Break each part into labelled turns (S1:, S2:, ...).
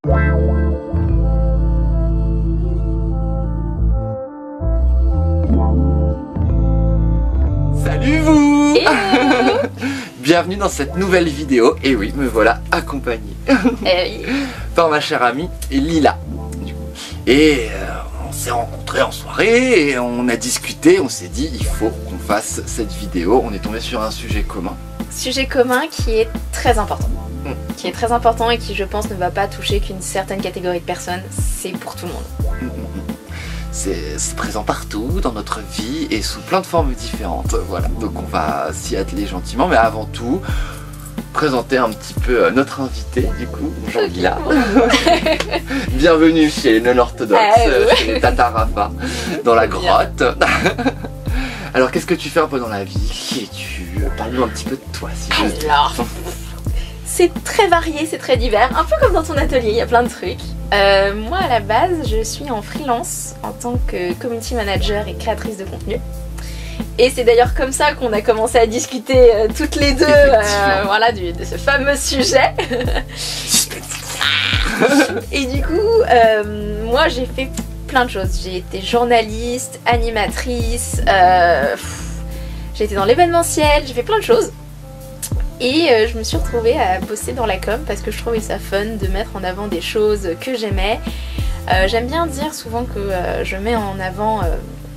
S1: Salut vous. Bienvenue dans cette nouvelle vidéo, et oui, me voilà accompagné par ma chère amie Lila. Et on s'est rencontrés en soirée, et on a discuté, on s'est dit il faut qu'on fasse cette vidéo. On est tombé sur un sujet commun.
S2: Sujet commun qui est très important. Qui est très important et qui, je pense, ne va pas toucher qu'une certaine catégorie de personnes. C'est pour tout le monde.
S1: C'est présent partout dans notre vie et sous plein de formes différentes. Voilà, donc on va s'y atteler gentiment, mais avant tout, présenter un petit peu notre invité, du coup, Jean-Lila. Bienvenue chez les non-orthodoxes, chez les Tata Rafa, dans la grotte. Alors, qu'est-ce que tu fais un peu dans la vie? Qui es-tu? Parle-nous un petit peu de toi, si j'ose dire.
S2: Alors, c'est très varié, c'est très divers, un peu comme dans ton atelier, il y a plein de trucs. Moi à la base je suis en freelance en tant que community manager et créatrice de contenu. Et c'est d'ailleurs comme ça qu'on a commencé à discuter toutes les deux voilà, de ce fameux sujet. Et du coup, moi j'ai fait plein de choses. J'ai été journaliste, animatrice, j'ai été dans l'événementiel, j'ai fait plein de choses. Et je me suis retrouvée à bosser dans la com parce que je trouvais ça fun de mettre en avant des choses que j'aimais. J'aime bien dire souvent que je mets en avant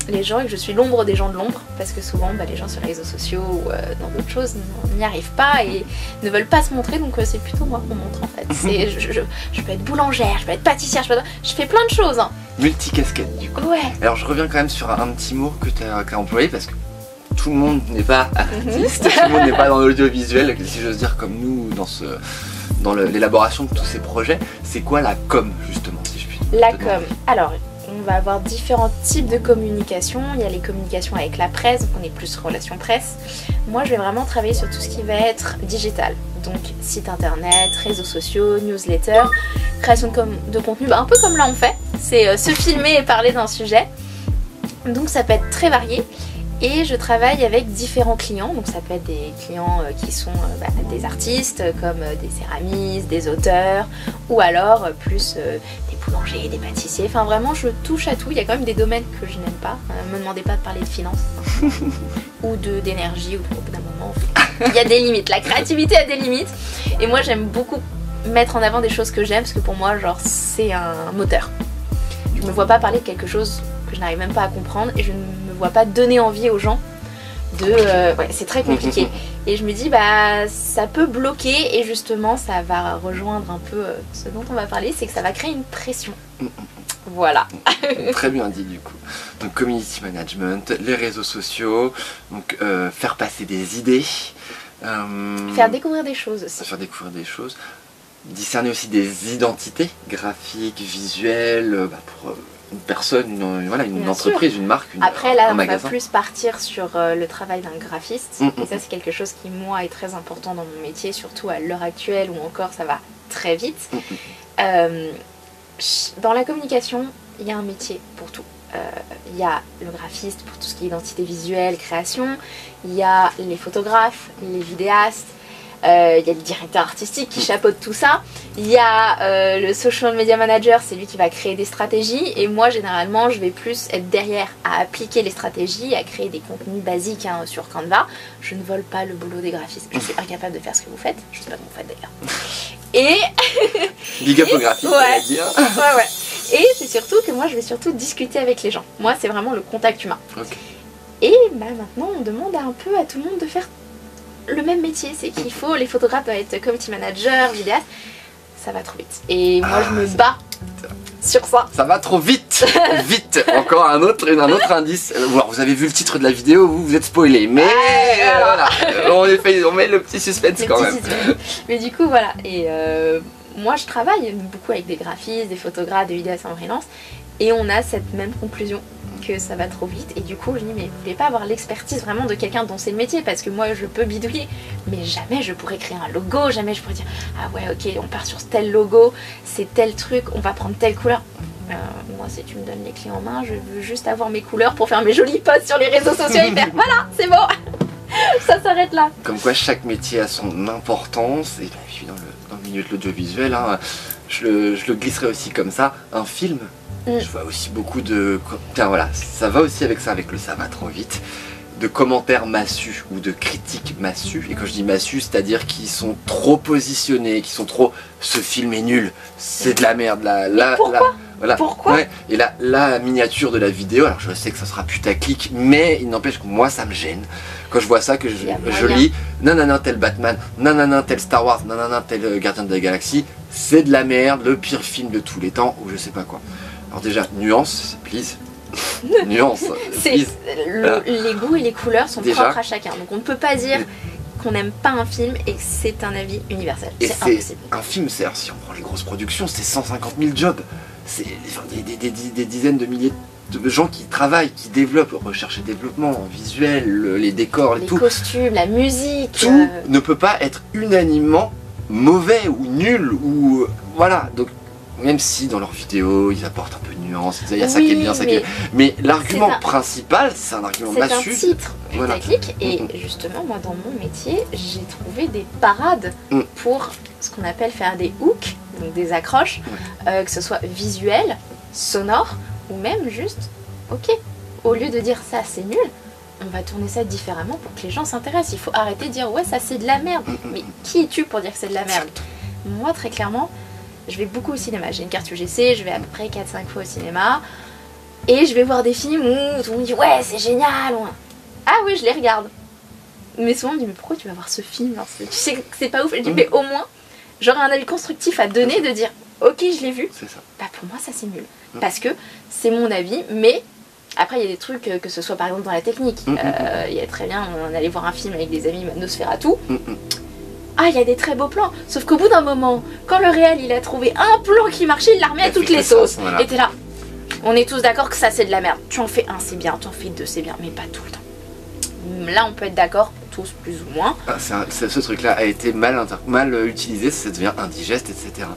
S2: les gens et que je suis l'ombre des gens de l'ombre, parce que souvent les gens sur les réseaux sociaux ou dans d'autres choses n'y arrivent pas et ne veulent pas se montrer, donc c'est plutôt moi qu'on montre en fait. Je peux être boulangère, je peux être pâtissière, je fais plein de choses. Hein.
S1: Multicasquette du coup.
S2: Ouais. Alors
S1: je reviens quand même sur un petit mot que tu as employé, parce que tout le monde n'est pas artiste, tout le monde n'est pas dans l'audiovisuel, si j'ose dire, comme nous dans l'élaboration de tous ces projets. C'est quoi la com justement, si je puis dire?
S2: La com, alors on va avoir différents types de communication. Il y a les communications avec la presse, donc on est plus relation presse. Moi je vais vraiment travailler sur tout ce qui va être digital, donc site internet, réseaux sociaux, newsletter, création de contenu, un peu comme là on fait, c'est se filmer et parler d'un sujet. Donc ça peut être très varié. Et je travaille avec différents clients, donc ça peut être des clients qui sont des artistes comme des céramistes, des auteurs, ou alors plus des boulangers, des pâtissiers, enfin vraiment je touche à tout. Il y a quand même des domaines que je n'aime pas, me demandez pas de parler de finance ou d'énergie, ou au bout d'un moment, il y a des limites, la créativité a des limites, et moi j'aime beaucoup mettre en avant des choses que j'aime, parce que pour moi genre c'est un moteur. Je me vois pas parler de quelque chose que je n'arrive même pas à comprendre, et je ne me vois pas donner envie aux gens de... ouais, c'est très compliqué. Et je me dis, ça peut bloquer, et justement, ça va rejoindre un peu ce dont on va parler, c'est que ça va créer une pression. Voilà.
S1: Très bien dit du coup. Donc community management, les réseaux sociaux, donc faire passer des idées.
S2: Faire découvrir des choses aussi.
S1: Faire découvrir des choses. Discerner aussi des identités graphiques, visuelles, pour... une personne, une entreprise, une marque,
S2: après là
S1: un
S2: on
S1: magasin.
S2: va plus partir sur le travail d'un graphiste, et ça c'est quelque chose qui moi est très important dans mon métier, surtout à l'heure actuelle où encore ça va très vite. Dans la communication il y a un métier pour tout. Il y a le graphiste pour tout ce qui est identité visuelle, création, il y a les photographes, les vidéastes, il y a le directeur artistique qui chapeaute tout ça, il y a le social media manager, c'est lui qui va créer des stratégies, et moi généralement je vais plus être derrière à appliquer les stratégies, à créer des contenus basiques sur Canva. Je ne vole pas le boulot des graphistes, je suis incapable de faire ce que vous faites, je ne sais pas ce que vous faites d'ailleurs. Et...
S1: Big up au graphiste,
S2: ouais.
S1: Dire.
S2: Ouais. Et c'est surtout que moi je vais surtout discuter avec les gens, moi c'est vraiment le contact humain.
S1: Okay.
S2: Et maintenant on demande un peu à tout le monde de faire le même métier, c'est qu'il faut, les photographes doivent être community manager, vidéaste, ça va trop vite. Et moi je me bats sur ça.
S1: Ça va trop vite. Vite. Encore un autre indice. Vous avez vu le titre de la vidéo, vous êtes spoilé, mais voilà. On met le petit suspense quand même.
S2: Mais du coup voilà, et moi je travaille beaucoup avec des graphistes, des photographes, des vidéastes en freelance, et on a cette même conclusion, que ça va trop vite. Et du coup je me dis, mais vous voulez pas avoir l'expertise vraiment de quelqu'un dont c'est le métier, parce que moi je peux bidouiller, mais jamais je pourrais créer un logo, jamais je pourrais dire ah ouais ok on part sur tel logo, c'est tel truc, on va prendre telle couleur. Moi si tu me donnes les clés en main, je veux juste avoir mes couleurs pour faire mes jolis posts sur les réseaux sociaux et faire voilà c'est bon. Ça s'arrête là.
S1: Comme quoi chaque métier a son importance, et puis dans le milieu de l'audiovisuel, hein, je le glisserai aussi comme ça, un film. Je vois aussi beaucoup de... Tiens voilà, ça va aussi avec ça, avec le ça va trop vite, de commentaires massus ou de critiques massus. Et quand je dis massus, c'est-à-dire qui sont trop positionnés, qui sont trop... Ce film est nul, c'est de la merde.
S2: Pourquoi
S1: voilà.
S2: Pourquoi
S1: ouais. Et là, la miniature de la vidéo, alors je sais que ça sera putaclic, mais il n'empêche que moi ça me gêne. Quand je vois ça, que je lis nanana tel Batman, nanana tel Star Wars, nanana tel Gardien de la Galaxie, c'est de la merde, le pire film de tous les temps, ou je sais pas quoi. Alors déjà, nuance, please. Nuance, please.
S2: Les goûts et les couleurs sont propres à chacun, donc on ne peut pas dire qu'on n'aime pas un film et que c'est un avis universel. C'est impossible.
S1: Un film, si on prend les grosses productions, c'est 150 000 jobs. C'est des dizaines de milliers de gens qui travaillent, qui développent, recherche et développement, visuel, les décors,
S2: les costumes, la musique.
S1: Tout ne peut pas être unanimement mauvais ou nul ou voilà. Donc même si dans leurs vidéos ils apportent un peu de nuance, il y a ça qui est bien, ça qui est... Mais l'argument principal, c'est un argument massu.
S2: C'est un titre putaclic et justement moi dans mon métier j'ai trouvé des parades pour ce qu'on appelle faire des hooks, donc des accroches, que ce soit visuel, sonore ou même juste ok, au lieu de dire ça c'est nul, on va tourner ça différemment pour que les gens s'intéressent. Il faut arrêter de dire ouais ça c'est de la merde. Mais qui es-tu pour dire que c'est de la merde? Moi très clairement je vais beaucoup au cinéma, j'ai une carte UGC, je vais à peu près 4-5 fois au cinéma et je vais voir des films où tout le monde dit ouais c'est génial, ah oui je les regarde, mais souvent on me dit mais pourquoi tu vas voir ce film, alors, tu sais que c'est pas ouf. Je dis mais au moins j'aurai un avis constructif à donner, de dire ok je l'ai vu, bah pour moi ça c'est nul, parce que c'est mon avis, mais après il y a des trucs, que ce soit par exemple dans la technique, il y a très bien, on allait voir un film avec des amis, Nosferatu, ah il y a des très beaux plans, sauf qu'au bout d'un moment, quand le réel il a trouvé un plan qui marchait, il l'a remis à toutes les sauces, et t'es là, on est tous d'accord que ça c'est de la merde, tu en fais un c'est bien, tu en fais deux c'est bien, mais pas tout le temps. Là on peut être d'accord, tous plus ou moins.
S1: Ce truc là a été mal utilisé, ça devient indigeste, etc.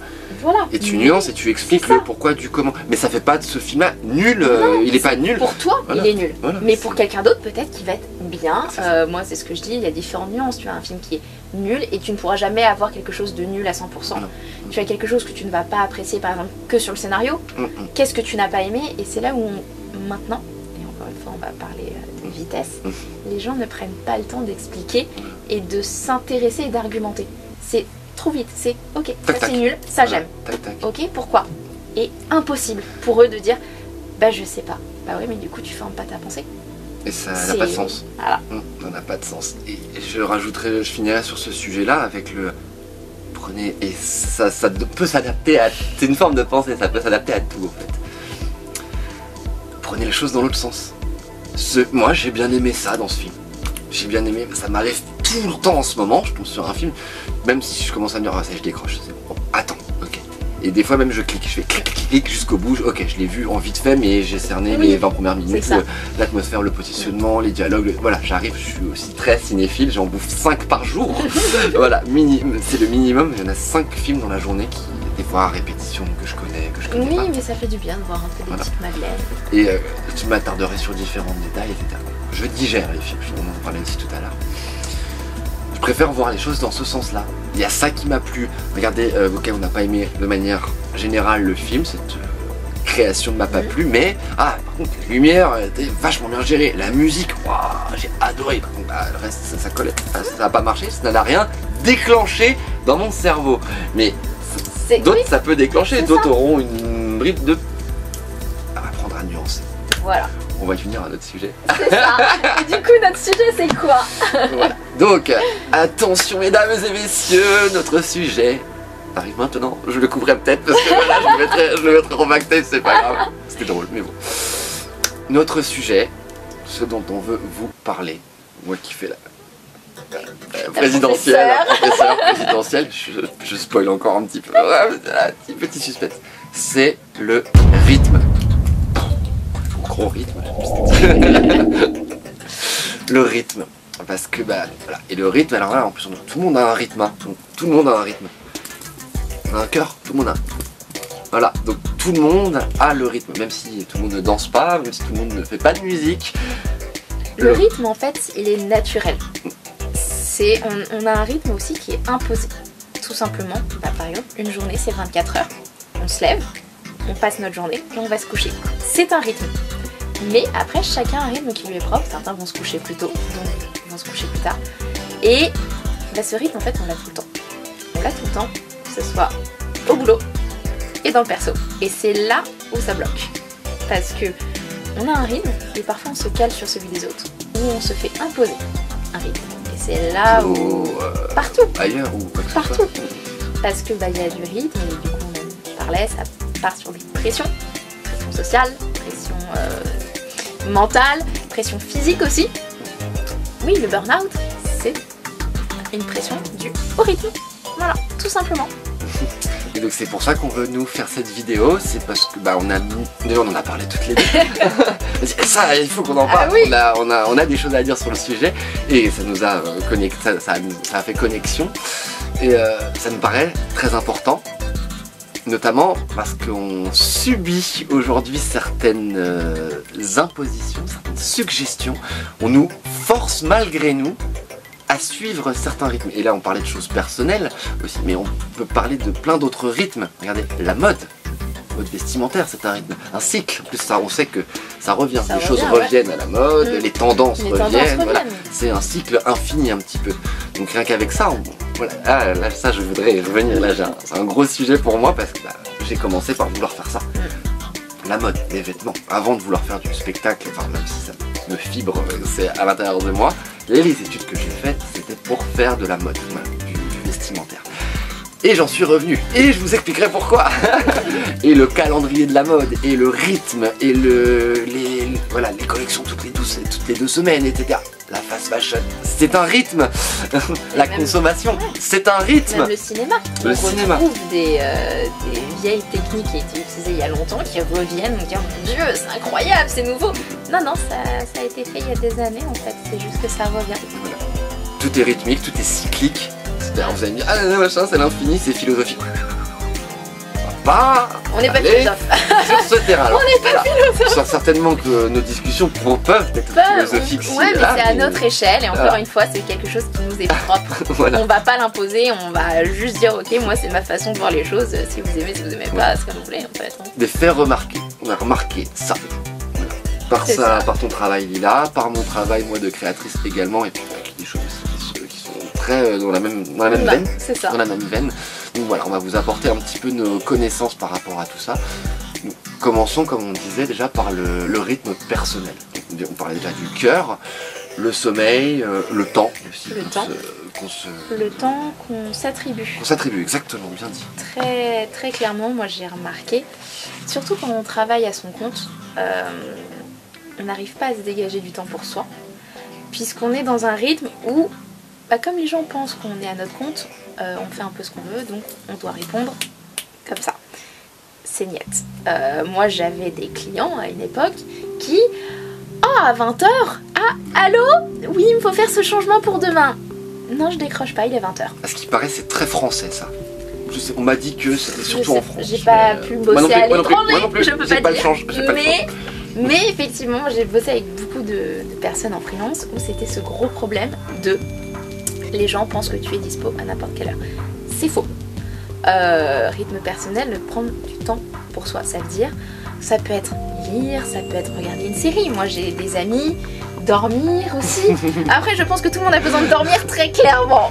S2: Voilà.
S1: Et tu nuances et tu expliques le pourquoi du comment. Mais ça fait pas de ce film là nul, il est pas nul.
S2: Pour toi, il est nul. Voilà, mais pour quelqu'un d'autre, peut-être qu'il va être bien. Moi, c'est ce que je dis, il y a différentes nuances. Tu as un film qui est nul et tu ne pourras jamais avoir quelque chose de nul à 100%. Non. Tu as quelque chose que tu ne vas pas apprécier, par exemple, que sur le scénario. Qu'est-ce que tu n'as pas aimé? Et c'est là où, maintenant, et encore une fois, on va parler de vitesse, les gens ne prennent pas le temps d'expliquer et de s'intéresser et d'argumenter. C'est trop vite, c'est ok, ça c'est nul, ça j'aime. Ok, pourquoi? Et impossible pour eux de dire bah je sais pas. Bah ouais, mais du coup tu formes pas ta pensée.
S1: Et ça n'a pas de sens.
S2: Voilà.
S1: Ça n'a pas de sens. Et je finirai sur ce sujet-là avec le... Prenez... Et ça peut s'adapter à... C'est une forme de pensée, ça peut s'adapter à tout en fait. Prenez les choses dans l'autre sens. Moi j'ai bien aimé ça dans ce film. J'ai bien aimé, ça m'arrive tout le temps en ce moment, je tombe sur un film, même si je commence à me dire, ah ça je décroche, c'est bon, attends, ok. Et des fois même je clique, je fais clic jusqu'au bout, ok je l'ai vu en vite fait, mais j'ai cerné les 20 premières minutes, l'atmosphère, le positionnement, les dialogues, voilà, j'arrive, je suis aussi très cinéphile, j'en bouffe 5 par jour, voilà, c'est le minimum, il y en a 5 films dans la journée qui, des fois à répétition, que je connais pas.
S2: Oui, mais ça fait du bien de voir un peu des petites madeleines.
S1: Et je m'attarderai sur différents détails, etc. Je digère les films, on en parlait aussi tout à l'heure. Je préfère voir les choses dans ce sens-là. Il y a ça qui m'a plu. Regardez, ok, on n'a pas aimé de manière générale le film, cette création ne m'a pas plu, mais par contre, les lumières étaient vachement bien gérées. La musique, j'ai adoré. Par contre, le reste, ça collait. Ça n'a pas marché, ça n'a rien déclenché dans mon cerveau. Mais d'autres, ça peut déclencher, d'autres auront une bribe de... apprendre à nuancer.
S2: Voilà.
S1: On va y venir à notre sujet.
S2: C'est ça. Et du coup, notre sujet, c'est quoi?
S1: Voilà. Donc, attention mesdames et messieurs, notre sujet arrive maintenant. Je le couvrais peut-être parce que là, je le mettrai en backstage, c'est pas grave. C'était drôle, mais bon. Notre sujet, ce dont on veut vous parler, moi qui fais la présidentielle, la professeure présidentielle, je spoil encore un petit peu, un petit suspense, c'est le rythme. Gros rythme. Le rythme. Parce que voilà. Et le rythme, alors là en plus tout le monde a un rythme. Tout le monde a un rythme. On a un cœur, tout le monde a. Voilà, donc tout le monde a le rythme, même si tout le monde ne danse pas, même si tout le monde ne fait pas de musique.
S2: Le rythme en fait il est naturel. On a un rythme aussi qui est imposé. Tout simplement, par exemple, une journée c'est 24 heures. on se lève, on passe notre journée et on va se coucher. C'est un rythme. Mais après, chacun a un rythme qui lui est propre. Certains vont se coucher plus tôt, donc vont se coucher plus tard. Et bah, ce rythme, en fait, on l'a tout le temps. On l'a tout le temps, que ce soit au boulot et dans le perso. Et c'est là où ça bloque. Parce que on a un rythme et parfois on se cale sur celui des autres. Ou on se fait imposer un rythme. Et c'est là où... partout.
S1: Ailleurs ou quoi que ce
S2: partout. Parce que bah, y a du rythme et du coup on parlait, ça part sur des pressions. Pression sociale, pression mentale, pression physique aussi. Oui, le burn-out, c'est une pression due au rythme. Voilà, tout simplement.
S1: Et donc c'est pour ça qu'on veut nous faire cette vidéo, c'est parce que bah on en a parlé toutes les deux. Ça, il faut qu'on en parle.
S2: Ah oui.
S1: On a des choses à dire sur le sujet et ça nous a connecté, ça a fait connexion et ça nous paraît très important. Notamment parce qu'on subit aujourd'hui certaines impositions, certaines suggestions. On nous force malgré nous à suivre certains rythmes. Et là on parlait de choses personnelles aussi, mais on peut parler de plein d'autres rythmes. Regardez, la mode vestimentaire, c'est un rythme, un cycle. En plus ça, on sait que ça revient, les choses reviennent à la mode, les tendances reviennent. Voilà. C'est un cycle infini un petit peu. Donc rien qu'avec ça, voilà. Ah, là, ça je voudrais revenir là. C'est un gros sujet pour moi parce que bah, j'ai commencé par vouloir faire ça. La mode, les vêtements, avant de vouloir faire du spectacle, enfin même si ça me fibre, c'est à l'intérieur de moi. Les études que j'ai faites, c'était pour faire de la mode, voilà, du vestimentaire. Et j'en suis revenu, et je vous expliquerai pourquoi. Et le calendrier de la mode, et le rythme, et voilà, les collections toutes les 2 semaines, etc. La fast fashion, c'est un rythme. La consommation, c'est un rythme.
S2: Même le cinéma. On retrouve des vieilles techniques qui étaient utilisées il y a longtemps, qui reviennent, on dit oh mon Dieu, c'est incroyable, c'est nouveau. Non, ça a été fait il y a des années en fait, c'est juste que ça revient.
S1: Voilà. Tout est rythmique, tout est cyclique. Vous allez me dire, ah non, machin, c'est l'infini, c'est philosophique.
S2: On n'est pas philosophe.
S1: Sur ce terrain-là.
S2: On n'est pas philosophe.
S1: Certainement que nos discussions peuvent être philosophiques.
S2: Ouais, mais c'est à notre échelle et encore une fois, c'est quelque chose qui nous est propre.
S1: Voilà.
S2: On va pas l'imposer, on va juste dire ok, moi c'est ma façon de voir les choses. Si vous aimez, si vous aimez pas, c'est comme vous voulez en fait.
S1: Des faits remarqués. On a remarqué ça. Voilà. Par ton travail Lila, par mon travail moi de créatrice également, et puis des choses qui sont très dans la même veine.
S2: C'est ça.
S1: Dans la même veine. Donc voilà, on va vous apporter un petit peu nos connaissances par rapport à tout ça. Nous commençons, comme on disait déjà, par le rythme personnel. On parlait déjà du cœur, le sommeil, le temps aussi.
S2: Le temps qu'on s'attribue.
S1: Qu'on s'attribue, exactement, bien dit.
S2: Très, très clairement, moi j'ai remarqué, surtout quand on travaille à son compte, on n'arrive pas à se dégager du temps pour soi, puisqu'on est dans un rythme où, bah, comme les gens pensent qu'on est à notre compte, on fait un peu ce qu'on veut, donc on doit répondre comme ça. C'est niette. Moi j'avais des clients à une époque qui, à 20h, allô, oui il me faut faire ce changement pour demain. Non, je décroche pas, il est 20h.
S1: À ce qui paraît, c'est très français ça. On m'a dit que c'était surtout en France.
S2: J'ai pas pu bosser à l'étranger, je peux pas dire. Mais effectivement, j'ai bossé avec beaucoup de personnes en freelance où c'était ce gros problème de les gens pensent que tu es dispo à n'importe quelle heure. C'est faux. Rythme personnel, prendre du temps pour soi, ça veut dire, ça peut être lire, ça peut être regarder une série. Moi j'ai des amis, dormir aussi. Après je pense que tout le monde a besoin de dormir très clairement.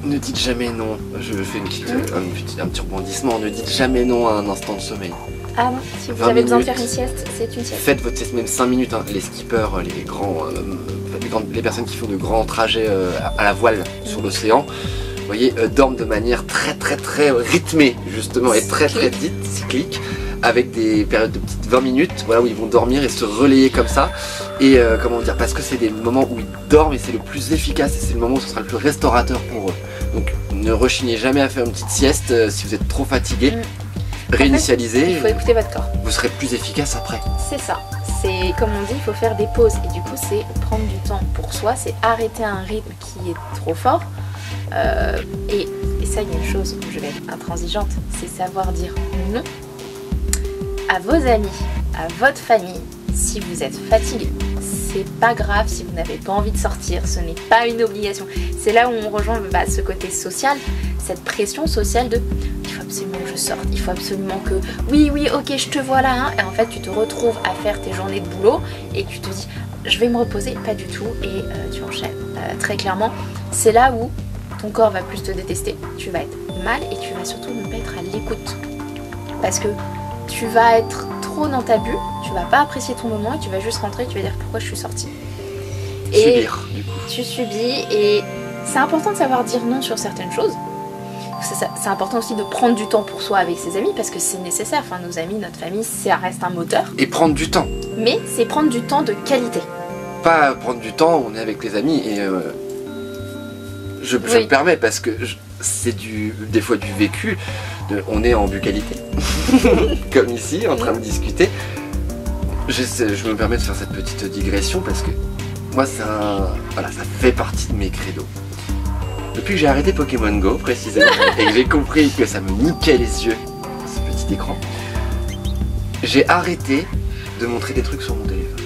S1: Ne dites jamais non, je fais un petit rebondissement, ne dites jamais non à un instant de sommeil.
S2: Ah non, si vous avez besoin de faire une sieste, c'est une sieste.
S1: Faites votre sieste, même 5 minutes, hein. Les skippers, les personnes qui font de grands trajets à la voile sur l'océan, vous voyez, dorment de manière très rythmée justement et très dite, cyclique, avec des périodes de petites 20 minutes, voilà, où ils vont dormir et se relayer comme ça. Et comment dire, parce que c'est des moments où ils dorment et c'est le plus efficace et c'est le moment où ce sera le plus restaurateur pour eux. Donc ne rechignez jamais à faire une petite sieste si vous êtes trop fatigué. Réinitialiser.
S2: En fait, il faut écouter votre corps.
S1: Vous serez plus efficace après.
S2: C'est ça. C'est comme on dit, il faut faire des pauses. Et du coup, c'est prendre du temps pour soi, c'est arrêter un rythme qui est trop fort. Et ça, il y a une chose où je vais être intransigeante, c'est savoir dire non à vos amis, à votre famille. Si vous êtes fatigué, c'est pas grave si vous n'avez pas envie de sortir, ce n'est pas une obligation. C'est là où on rejoint ce côté social, cette pression sociale de il faut absolument que je sorte, il faut absolument que oui, ok, je te vois là, hein. Et en fait tu te retrouves à faire tes journées de boulot et tu te dis je vais me reposer, pas du tout, et tu enchaînes. Très clairement, c'est là où ton corps va plus te détester, tu vas être mal et tu vas surtout ne pas être à l'écoute. Parce que tu vas être trop dans ta bulle, tu vas pas apprécier ton moment et tu vas juste rentrer et tu vas dire pourquoi je suis sortie. Et
S1: subir, du coup.
S2: Tu subis, et c'est important de savoir dire non sur certaines choses. C'est important aussi de prendre du temps pour soi avec ses amis parce que c'est nécessaire. Enfin, nos amis, notre famille, ça reste un moteur.
S1: Et prendre du temps.
S2: Mais c'est prendre du temps de qualité.
S1: Pas prendre du temps, on est avec les amis et je me permets parce que c'est des fois du vécu. On est en bucalité, comme ici, en train de discuter. Je me permets de faire cette petite digression parce que moi, voilà, ça fait partie de mes credos. Depuis que j'ai arrêté Pokémon Go, précisément, et que j'ai compris que ça me niquait les yeux, ce petit écran, j'ai arrêté de montrer des trucs sur mon téléphone.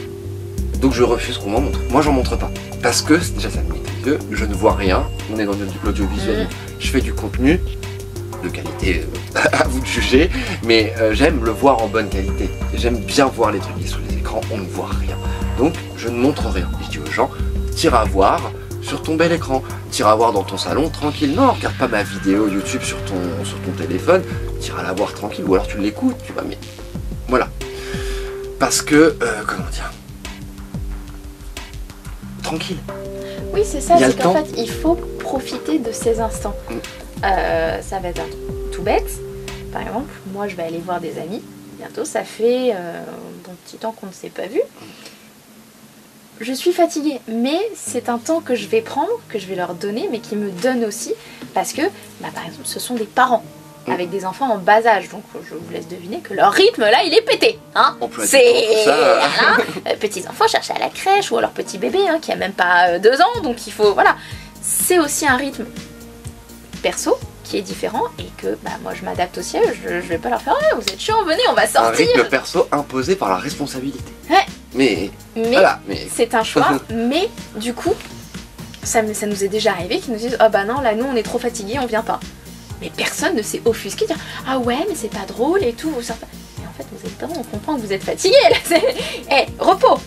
S1: Donc je refuse qu'on m'en montre. Moi, j'en montre pas. Parce que déjà, ça me nique les yeux, je ne vois rien, on est dans l'audiovisuel, je fais du contenu de qualité, à vous de juger, mais j'aime le voir en bonne qualité. J'aime bien voir les trucs sur les écrans, on ne voit rien. Donc, je ne montre rien. Je dis aux gens, tire à voir sur ton bel écran, tire à voir dans ton salon, tranquille. Non, regarde pas ma vidéo YouTube sur ton téléphone, tire à la voir tranquille, ou alors tu l'écoutes, tu vois, mais voilà. Parce que, comment dire, tranquille.
S2: Oui, c'est ça, c'est qu'en fait, il faut profiter de ces instants. Ça va être tout bête. Par exemple, moi, je vais aller voir des amis. Bientôt, ça fait un bon petit temps qu'on ne s'est pas vu. Je suis fatiguée, mais c'est un temps que je vais prendre, que je vais leur donner, mais qui me donne aussi, parce que, par exemple, ce sont des parents avec des enfants en bas âge, donc je vous laisse deviner que leur rythme là, il est pété, hein. C'est petits enfants cherchent à la crèche ou alors petit bébé qui a même pas 2 ans, donc il faut, voilà, c'est aussi un rythme perso qui est différent et que moi je m'adapte aussi à eux. Je vais pas leur faire vous êtes chiants, venez, on va sortir.
S1: Un rythme perso imposé par la responsabilité.
S2: Ouais.
S1: Mais voilà,
S2: c'est un choix. Mais du coup, ça nous est déjà arrivé qu'ils nous disent oh bah non, là nous on est trop fatigués, on vient pas. Mais personne ne s'est offusqué, dire ah ouais mais c'est pas drôle et tout. Mais en fait vous êtes parents, on comprend que vous êtes fatigués là. Repos.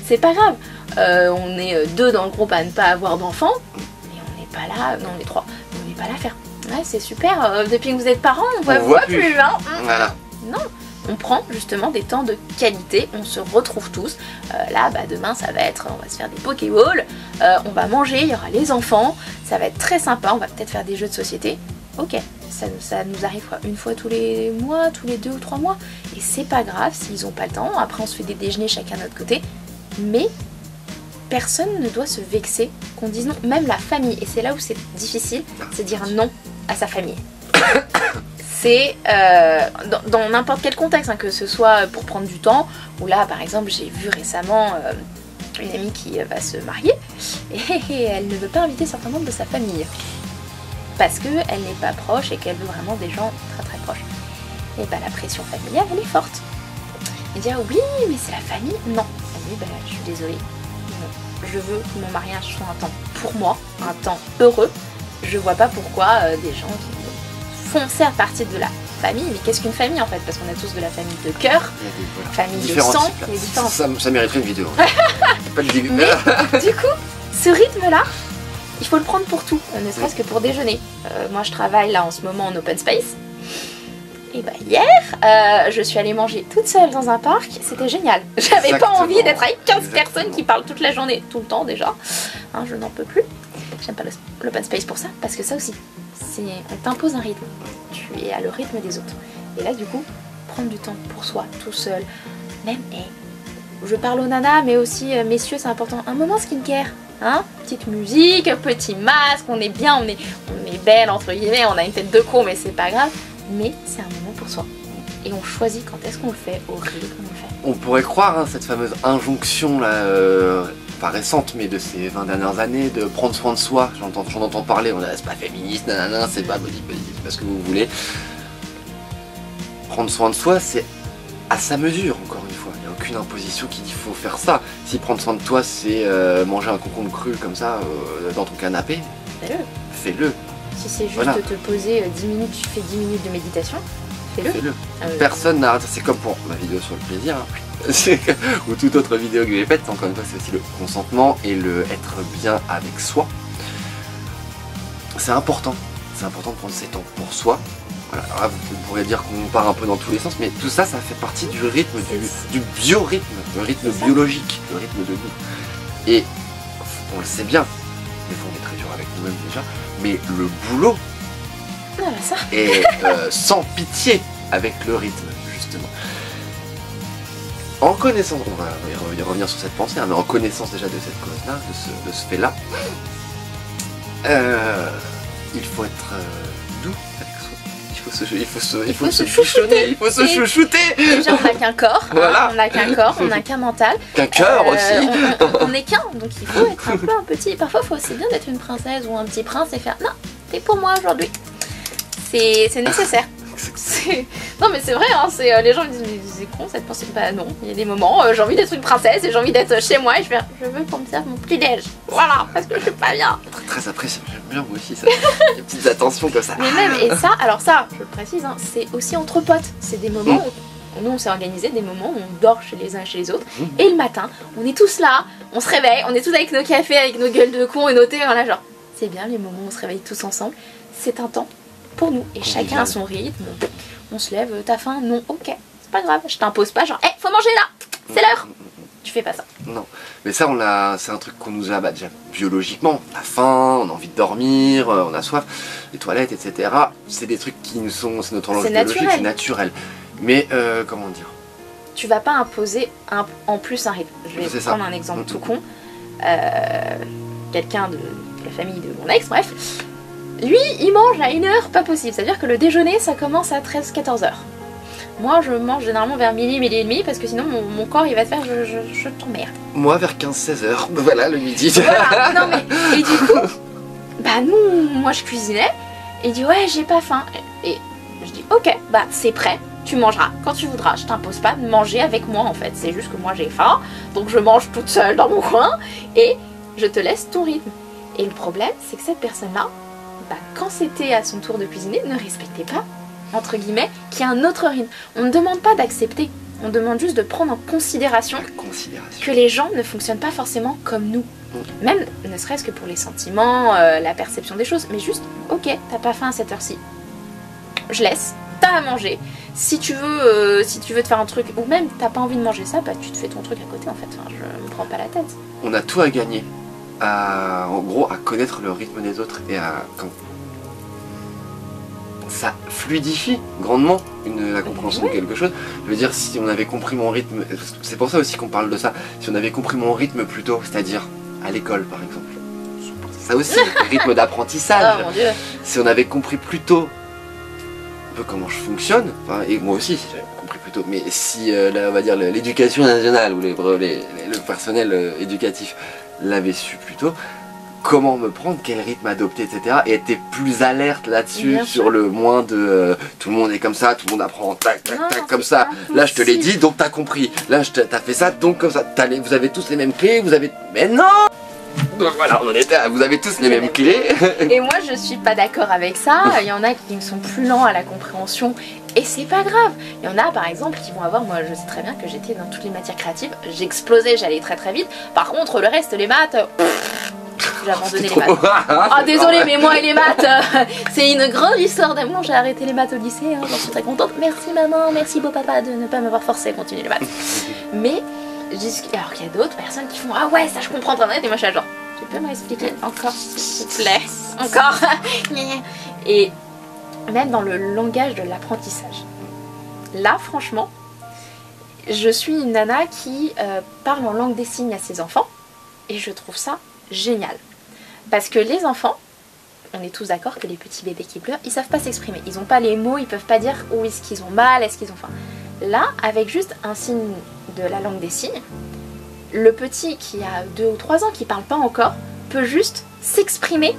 S2: C'est pas grave. On est 2 dans le groupe à ne pas avoir d'enfants. On n'est pas là, non on est 3, on n'est pas là à faire ouais c'est super, depuis que vous êtes parents on voit plus hein.
S1: Voilà.
S2: Non, on prend justement des temps de qualité, on se retrouve tous, là demain ça va être, on va se faire des pokéballs, on va manger, il y aura les enfants, ça va être très sympa, on va peut-être faire des jeux de société, ok, ça nous arrive une fois tous les mois, tous les 2 ou 3 mois, et c'est pas grave s'ils n'ont pas le temps, après on se fait des déjeuners chacun de notre côté, mais personne ne doit se vexer qu'on dise non, même la famille, et c'est là où c'est difficile, c'est dire non à sa famille. C'est dans n'importe quel contexte, que ce soit pour prendre du temps, ou là par exemple j'ai vu récemment une amie qui va se marier, et elle ne veut pas inviter certains membres de sa famille, parce qu'elle n'est pas proche et qu'elle veut vraiment des gens très très proches. Et la pression familiale elle est forte. Et dire oui mais c'est la famille, non. Elle dit je suis désolée. Je veux que mon mariage soit un temps pour moi, un temps heureux. Je vois pas pourquoi des gens qui font certes partie de la famille, mais qu'est-ce qu'une famille en fait? Parce qu'on a tous de la famille de cœur, famille de sang, les différents.
S1: Ça mériterait une vidéo. Pas le début.
S2: Mais du coup, ce rythme-là, il faut le prendre pour tout, ne serait-ce que pour déjeuner. Moi je travaille là en ce moment en open space. Et hier, je suis allée manger toute seule dans un parc, c'était génial. J'avais pas envie d'être avec 15 personnes qui parlent toute la journée, tout le temps déjà. Je n'en peux plus. J'aime pas l'open space pour ça, parce que ça aussi, on t'impose un rythme. Tu es à le rythme des autres. Et là, du coup, prendre du temps pour soi, tout seul. Même, je parle aux nanas, mais aussi, messieurs, c'est important. Un moment skincare. Petite musique, petit masque, on est bien, on est belle, entre guillemets, on a une tête de con, mais c'est pas grave. Mais c'est un moment pour soi. Et on choisit quand est-ce qu'on le fait, au rythme qu'on le fait.
S1: On pourrait croire, cette fameuse injonction là, pas récente, mais de ces 20 dernières années, de prendre soin de soi. J'en entends parler, c'est pas féministe, nanana, c'est pas body, c'est pas ce que vous voulez. Prendre soin de soi, c'est à sa mesure, encore une fois. Il n'y a aucune imposition qui dit qu'il faut faire ça. Si prendre soin de toi, c'est manger un concombre cru comme ça dans ton canapé, fais-le.
S2: Si c'est juste te poser 10 minutes, tu fais 10 minutes de méditation, fais-le.
S1: Personne n'a... C'est comme pour ma vidéo sur le plaisir, hein. Ou toute autre vidéo que j'ai faite, encore une fois, c'est aussi le consentement et le être bien avec soi. C'est important de prendre ses temps pour soi. Voilà. Alors là, vous pourrez dire qu'on part un peu dans tous les sens, mais tout ça, ça fait partie du rythme, du biorhythme, le rythme biologique, le rythme de nous. Et on le sait bien, des fois on est très dur avec nous-mêmes déjà, mais le boulot est sans pitié avec le rythme, justement. En connaissance, on va y revenir sur cette pensée, hein, mais en connaissance déjà de cette cause-là, de ce fait-là, il faut être doux avec soi. Il faut se chouchonner, il faut se chouchouter.
S2: Déjà, on n'a qu'un corps,
S1: voilà.
S2: On n'a qu'un corps, on n'a qu'un mental.
S1: Qu'un cœur aussi.
S2: On n'est qu'un, donc il faut être un peu un petit. Parfois, il faut aussi bien d'être une princesse ou un petit prince et faire non, t'es pour moi aujourd'hui. C'est nécessaire. Non mais c'est vrai, hein, les gens me disent mais c'est con cette pensée. Bah non, il y a des moments, j'ai envie d'être une princesse et j'ai envie d'être chez moi et je veux qu'on me serve mon petit déj. Voilà, parce que je suis pas bien.
S1: Très apprécié, j'aime bien moi aussi ça. Des petites attentions comme ça.
S2: Mais même, et ça, alors ça, je le précise, hein, c'est aussi entre potes. C'est des moments où nous on s'est organisé, des moments où on dort chez les uns et chez les autres. Et le matin, on est tous là, on se réveille, on est tous avec nos cafés, avec nos gueules de cons et nos thés, voilà genre. C'est bien les moments où on se réveille tous ensemble. C'est un temps pour nous et chacun a son rythme. On se lève, t'as faim? Non, ok, c'est pas grave, je t'impose pas, genre, faut manger là, c'est l'heure. Tu fais pas ça.
S1: Non, mais ça, c'est un truc qu'on nous a déjà biologiquement. On a faim, on a envie de dormir, on a soif, les toilettes, etc. C'est des trucs qui nous sont, c'est notre horloge biologique, c'est naturel. Mais comment dire?
S2: Tu vas pas imposer en plus un rythme. Je vais prendre un exemple tout con. Quelqu'un de la famille de mon ex, bref. Lui, il mange à 1h, pas possible. C'est-à-dire que le déjeuner, ça commence à 13-14h. Moi, je mange généralement vers midi et demi, parce que sinon, mon corps, il va te faire je t'emmerde.
S1: Moi, vers 15-16h. Voilà, le midi.
S2: Voilà, non mais... Et du coup, bah nous, moi, je cuisinais. Et il dit, ouais, j'ai pas faim. Et je dis, ok, bah c'est prêt. Tu mangeras quand tu voudras. Je t'impose pas de manger avec moi, en fait. C'est juste que moi, j'ai faim. Donc, je mange toute seule dans mon coin. Et je te laisse ton rythme. Et le problème, c'est que cette personne-là, bah, quand c'était à son tour de cuisiner, ne respectait pas, entre guillemets, qu'il y a un autre rythme. On ne demande pas d'accepter, on demande juste de prendre en considération que les gens ne fonctionnent pas forcément comme nous. Même, ne serait-ce que pour les sentiments, la perception des choses, mais juste, ok, t'as pas faim à cette heure-ci, je laisse, t'as à manger. Si tu veux te faire un truc, ou même t'as pas envie de manger ça, bah tu te fais ton truc à côté en fait, enfin, je me prends pas la tête.
S1: On a tout à gagner. En gros, à connaître le rythme des autres et ça fluidifie grandement la compréhension de quelque chose. Je veux dire, si on avait compris mon rythme, c'est pour ça aussi qu'on parle de ça, si on avait compris mon rythme plus tôt, c'est-à-dire à l'école par exemple, ça aussi, rythme d'apprentissage,
S2: oh, mon Dieu.
S1: Si on avait compris plus tôt un peu comment je fonctionne, enfin, et moi aussi si j'avais compris plus tôt, mais si là, on va dire l'éducation nationale ou le personnel éducatif l'avait su plus tôt, comment me prendre, quel rythme adopter, etc. Et être plus alerte là-dessus, sur le moins de tout le monde est comme ça, tout le monde apprend tac, tac, tac, comme ça. Là, je te l'ai dit, donc t'as compris. Là, t'as fait ça, donc comme ça. Vous avez tous les mêmes clés, vous avez... Mais non! Donc voilà, on en était, vous avez tous les mêmes clés.
S2: Et moi, je suis pas d'accord avec ça. Il y en a qui sont plus lents à la compréhension. Et c'est pas grave. Il y en a par exemple qui vont avoir, moi je sais très bien que j'étais dans toutes les matières créatives, j'explosais, j'allais très très vite. Par contre le reste, les maths, j'ai abandonné les maths. Ah oh, désolé mais moi et les maths, c'est une grande histoire d'amour, j'ai arrêté les maths au lycée, hein, j'en suis très contente. Merci maman, merci beau papa de ne pas m'avoir forcé à continuer les maths. Mais, alors qu'il y a d'autres personnes qui font, ah ouais ça je comprends très bien, et moi je suis genre, tu peux me réexpliquer encore s'il te plaît, encore. Et même dans le langage de l'apprentissage. Là, franchement, je suis une nana qui parle en langue des signes à ses enfants et je trouve ça génial. Parce que les enfants, on est tous d'accord que les petits bébés qui pleurent, ils savent pas s'exprimer. Ils n'ont pas les mots, ils peuvent pas dire où est-ce qu'ils ont mal, est-ce qu'ils ont faim. Là, avec juste un signe de la langue des signes, le petit qui a 2 ou 3 ans, qui parle pas encore, peut juste s'exprimer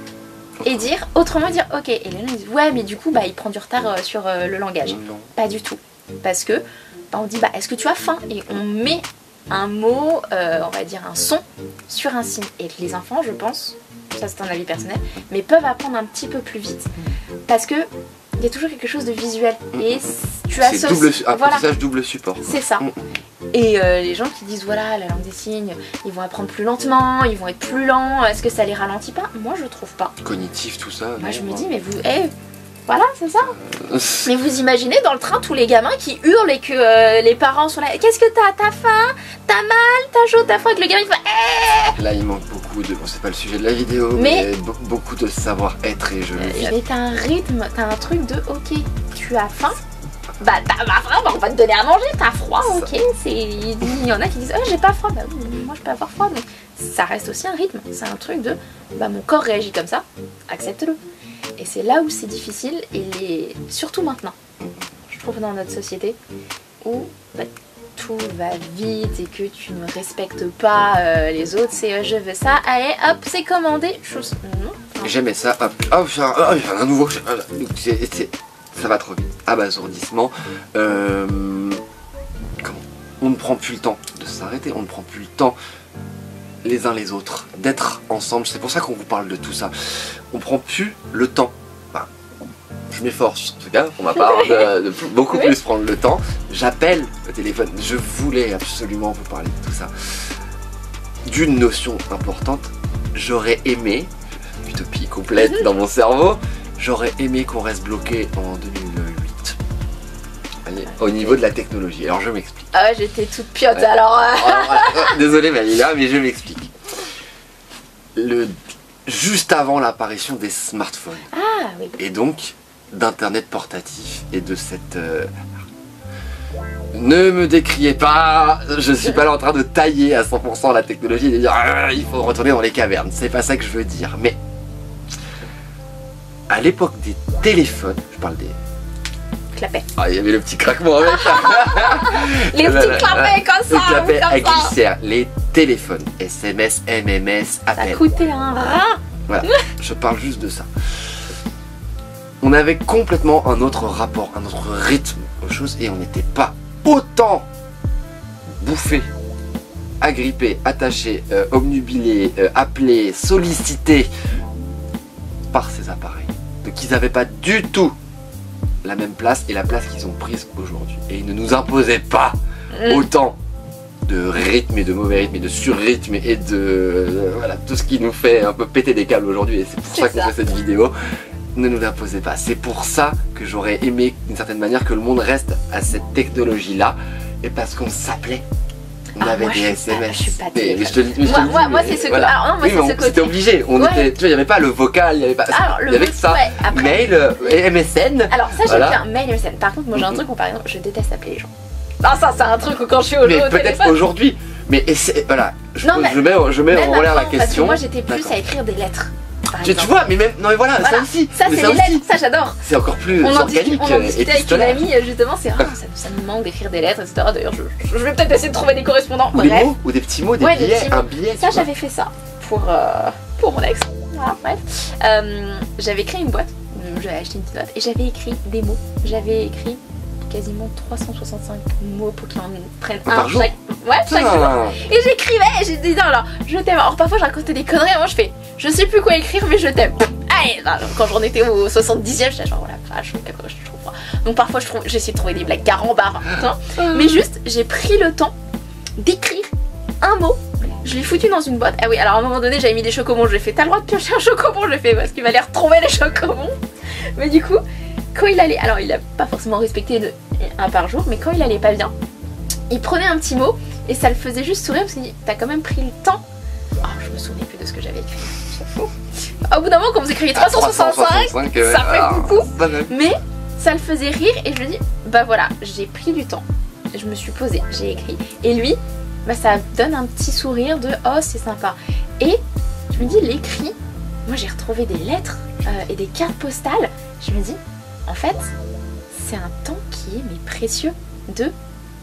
S2: et dire, autrement dire, ok, et les gens disent, ouais mais du coup bah il prend du retard sur le langage. Non. Pas du tout. Parce que bah, on dit, bah est-ce que tu as faim? Et on met un mot, on va dire un son, sur un signe. Et les enfants, je pense, ça c'est un avis personnel, mais peuvent apprendre un petit peu plus vite. Parce que il y a toujours quelque chose de visuel. Et tu associes...
S1: apprentissage double support.
S2: C'est ça. Et les gens qui disent voilà, la langue des signes, ils vont apprendre plus lentement, ils vont être plus lents, est-ce que ça les ralentit pas? Moi je trouve pas.
S1: Cognitif, tout ça.
S2: Moi je me dis mais vous... voilà, c'est ça. Mais vous imaginez dans le train tous les gamins qui hurlent et que les parents sont là. Qu'est-ce que t'as? T'as faim? T'as mal? T'as chaud? T'as froid? Et que le gamin il fait
S1: Là il manque beaucoup de... Bon c'est pas le sujet de la vidéo, mais beaucoup de savoir-être et je le vis.
S2: Mais t'as un rythme, t'as un truc de ok, tu as faim? Bah t'as faim, on va te donner à manger, t'as froid, ok. Il y en a qui disent j'ai pas froid, bah oui, moi je peux avoir froid, mais ça reste aussi un rythme, c'est un truc de bah mon corps réagit comme ça, accepte-le. Et c'est là où c'est difficile, et surtout maintenant, je trouve dans notre société, où bah, tout va vite et que tu ne respectes pas les autres, c'est je veux ça, allez hop, c'est commandé, chose.
S1: J'aimais ça, hop, un nouveau, ça va trop vite, abasourdissement, on ne prend plus le temps de s'arrêter, on ne prend plus le temps les uns les autres, d'être ensemble, c'est pour ça qu'on vous parle de tout ça. On prend plus le temps, enfin, je m'efforce en tout cas pour ma part de beaucoup plus prendre le temps. J'appelle le téléphone, je voulais absolument vous parler de tout ça. D'une notion importante, j'aurais aimé, utopie complète dans mon cerveau, j'aurais aimé qu'on reste bloqué en 2008. Allez, au niveau de la technologie, alors je m'explique.
S2: Ah ouais, j'étais toute piote alors.
S1: Désolé Manila, mais je m'explique. Juste avant l'apparition des smartphones.
S2: Ah oui.
S1: Et donc d'internet portatif et de cette... Ne me décriez pas, je suis pas là en train de tailler à 100% la technologie et de dire il faut retourner dans les cavernes, c'est pas ça que je veux dire. Mais à l'époque des téléphones, je parle des...
S2: Clapet.
S1: Ah, il y avait le petit craquement avec.
S2: Les petits clapets comme ça.
S1: Le clapet à glissière, les téléphones, SMS, MMS, appels.
S2: Ça coûtait un rein.
S1: Voilà, je parle juste de ça. On avait complètement un autre rapport, un autre rythme aux choses et on n'était pas autant bouffé, agrippé, attaché, obnubilé, appelé, sollicité par ces appareils. Donc ils n'avaient pas du tout la même place et la place qu'ils ont prise aujourd'hui. Et ils ne nous imposaient pas autant de rythme et de mauvais rythme et de surrythme et de voilà, tout ce qui nous fait un peu péter des câbles aujourd'hui, et c'est pour ça qu'on fait cette vidéo. Ne nous l'imposez pas. C'est pour ça que j'aurais aimé d'une certaine manière que le monde reste à cette technologie là, et parce qu'on s'appelait. On avait des SMS.
S2: Je suis pas
S1: moi
S2: c'est ce voilà. Alors, non, moi,
S1: oui, c'était obligé. On était, tu vois, il n'y avait pas le vocal, il n'y avait pas. Il y avait que ça. Ouais, après... Mail et MSN.
S2: Alors ça j'aime bien, mail et MSN. Par contre, moi j'ai un truc où par exemple, je déteste appeler les gens. Non, ça c'est un truc où quand je suis au téléphone.
S1: Mais peut-être aujourd'hui. Mais voilà, je mets en l'air la question.
S2: Parce que moi j'étais plus à écrire des lettres.
S1: Tu vois, mais même, non mais voilà. Ça aussi.
S2: Ça c'est les lettres, ça j'adore.
S1: C'est encore plus organique.
S2: On en discutait avec une amie justement, c'est ça me manque d'écrire des lettres, etc. D'ailleurs je vais peut-être essayer de trouver des correspondants.
S1: Ou des mots, ou des petits mots, des billets, un billet.
S2: Ça j'avais fait ça pour mon ex. Voilà, bref. J'avais créé une boîte, j'avais acheté une petite boîte et j'avais écrit des mots. J'avais écrit quasiment 365 mots pour qu'ils en prennent un chaque. Ouais, chaque jour. Et j'écrivais, et j'ai dit non, alors je t'aime. Alors parfois je racontais des conneries, moi je fais je sais plus quoi écrire, mais je t'aime. Allez, quand j'en étais au 70e, j'étais genre voilà, je trouve pas. Donc parfois j'ai essayé de trouver des blagues carambars, mais juste j'ai pris le temps d'écrire un mot. Je l'ai foutu dans une boîte. Ah oui, alors à un moment donné j'avais mis des chocobons, je lui ai fait t'as le droit de piocher un chocobon, je lui ai fait parce qu'il m'allait retrouver les chocobons. Mais du coup, quand il allait, alors il a pas forcément respecté un par jour, mais quand il allait pas bien, il prenait un petit mot et ça le faisait juste sourire parce qu'il dit t'as quand même pris le temps. Oh, je me souvenais plus de ce que j'avais écrit. Au bout d'un moment, quand vous écrivez 365, ça fait beaucoup. Mais ça le faisait rire et je lui dis bah voilà, j'ai pris du temps, je me suis posée, j'ai écrit. Et lui, bah ça donne un petit sourire de oh c'est sympa. Et je me dis l'écrit, moi j'ai retrouvé des lettres et des cartes postales. Je me dis en fait c'est un temps qui est mais précieux de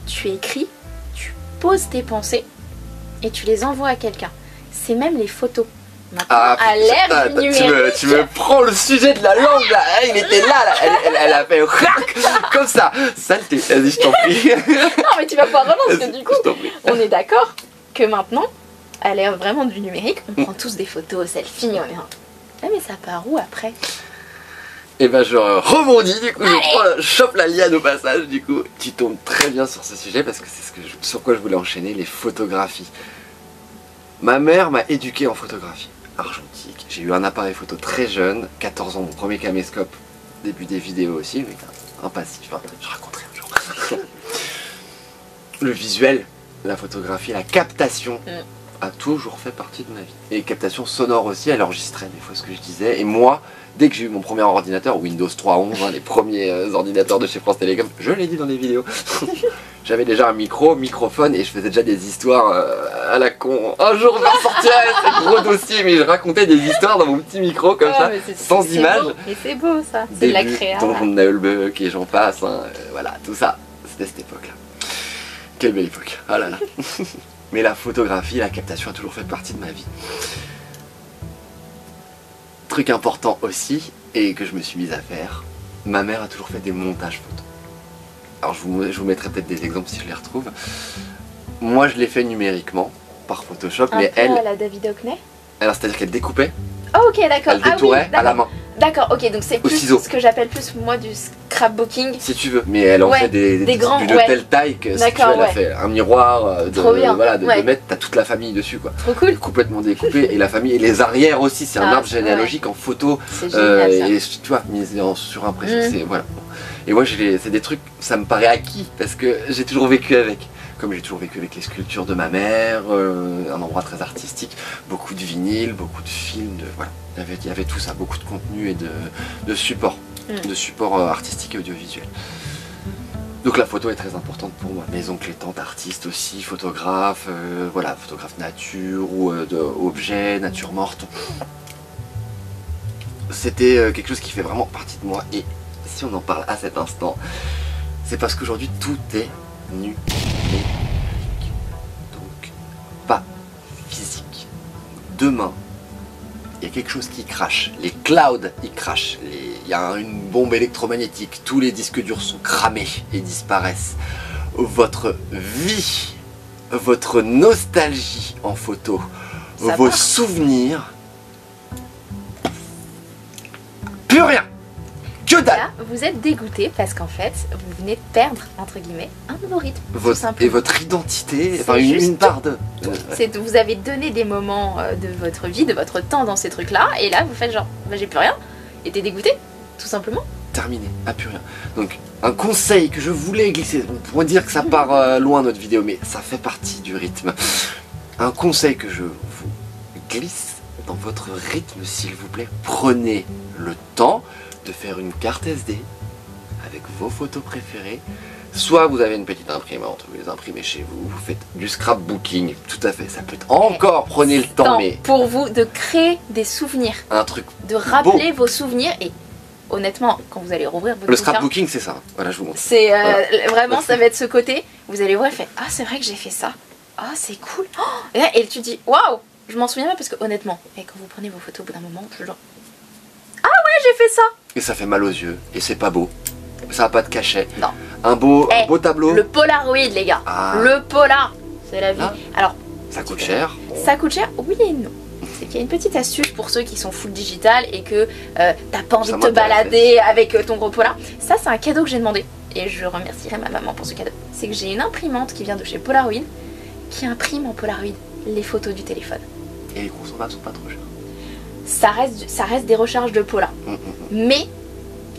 S2: tu écris, tu poses tes pensées et tu les envoies à quelqu'un. C'est même les photos. Maintenant, à l'ère du numérique.
S1: Tu me prends le sujet de la langue là. Il était là, elle a fait comme ça. Saleté, vas-y je t'en prie.
S2: Non mais tu vas pouvoir relancer parce que du coup on est d'accord que maintenant à l'ère vraiment du numérique, on prend tous des photos, selfies, on est ah mais ça part où après?
S1: Et ben je rebondis du coup, je chope la liane au passage du coup. Tu tombes très bien sur ce sujet parce que c'est sur quoi je voulais enchaîner, les photographies. Ma mère m'a éduqué en photographie argentique. J'ai eu un appareil photo très jeune, 14 ans, mon premier caméscope, début des vidéos aussi, mais un passif, hein, je raconterai un jour. Le visuel, la photographie, la captation a toujours fait partie de ma vie. Et captation sonore aussi, elle enregistrait des fois ce que je disais. Et moi, dès que j'ai eu mon premier ordinateur, Windows 3.11, les premiers ordinateurs de chez France Télécom, je l'ai dit dans les vidéos, j'avais déjà un microphone et je faisais déjà des histoires à la con. Un jour va sortir ce gros dossier, mais je racontais des histoires dans mon petit micro comme ça, sans image.
S2: Et c'est beau ça, c'est de la créa.
S1: Donjon de Nullbuck et j'en passe, hein, voilà, tout ça, c'était cette époque-là. Quelle belle époque, ah là là. Mais la photographie, la captation a toujours fait partie de ma vie. Truc important aussi, et que je me suis mise à faire, ma mère a toujours fait des montages photos. Alors je vous mettrai peut-être des exemples si je les retrouve. Moi je l'ai fait numériquement, par Photoshop, mais elle...
S2: à la David Hockney.
S1: Alors c'est-à-dire qu'elle découpait.
S2: Oh, ok, d'accord.
S1: Elle détourait à la main.
S2: D'accord, ok, donc c'est plus ce que j'appelle plus moi du scrapbooking.
S1: Si tu veux, mais elle en fait des grands, de telle taille que si tu veux, elle a fait un miroir de 2 mètres, t'as toute la famille dessus quoi.
S2: Trop cool.
S1: Complètement découpé, et la famille, et les arrières aussi, c'est un arbre généalogique en photo.
S2: C'est génial ça.
S1: Et tu vois, mise en surimpression, c'est voilà. Et moi c'est des trucs, ça me paraît acquis, parce que j'ai toujours vécu avec. Comme j'ai toujours vécu avec les sculptures de ma mère, un endroit très artistique, beaucoup de vinyles, beaucoup de films, voilà. Il y avait tout ça, beaucoup de contenu et de support, artistique et audiovisuel. Donc la photo est très importante pour moi. Mes oncles et tantes artistes aussi, photographes, voilà, photographes nature ou objets, nature morte. C'était quelque chose qui fait vraiment partie de moi, et si on en parle à cet instant, c'est parce qu'aujourd'hui tout est numérique, donc pas physique. Demain, il y a quelque chose qui crache, les clouds ils crachent, il y a une bombe électromagnétique, tous les disques durs sont cramés et disparaissent. Votre vie, votre nostalgie en photo, vos souvenirs, plus rien. Que dalle.
S2: Là, vous êtes dégoûté parce qu'en fait, vous venez de perdre, entre guillemets, un nouveau rythme.
S1: Et votre identité, enfin une part de...
S2: Vous avez donné des moments de votre vie, de votre temps dans ces trucs-là, et là, vous faites genre, bah, j'ai plus rien, et t'es dégoûté, tout simplement.
S1: Terminé, plus rien. Donc, un conseil que je voulais glisser, on pourrait dire que ça part loin notre vidéo, mais ça fait partie du rythme. Un conseil que je vous glisse dans votre rythme, s'il vous plaît, prenez le temps de faire une carte SD avec vos photos préférées. Soit vous avez une petite imprimante, vous les imprimez chez vous, vous faites du scrapbooking, tout à fait, ça peut être encore, prenez le temps, mais...
S2: Pour vous de créer des souvenirs.
S1: Un truc
S2: de rappeler vos souvenirs, et honnêtement, quand vous allez rouvrir votre
S1: le scrapbooking, c'est ça, voilà, je vous montre.
S2: C'est vraiment, ça va être ce côté, vous allez voir et faire, ah c'est vrai que j'ai fait ça, ah c'est cool, oh, et tu dis, waouh, je m'en souviens pas, parce que honnêtement, et quand vous prenez vos photos au bout d'un moment, je genre, ah ouais, j'ai fait ça.
S1: Et ça fait mal aux yeux, et c'est pas beau. Ça n'a pas de cachet.
S2: Non.
S1: Un beau tableau.
S2: Le Polaroid, les gars. Le Polar, c'est la vie. Alors,
S1: ça coûte cher.
S2: Ça coûte cher, oui et non. C'est qu'il y a une petite astuce pour ceux qui sont full digital et que t'as pas envie de te balader avec ton gros Polar. Ça, c'est un cadeau que j'ai demandé. Et je remercierai ma maman pour ce cadeau. C'est que j'ai une imprimante qui vient de chez Polaroid qui imprime en Polaroid les photos du téléphone.
S1: Et les consommables sont pas trop chers.
S2: Ça reste des recharges de Polar. Mais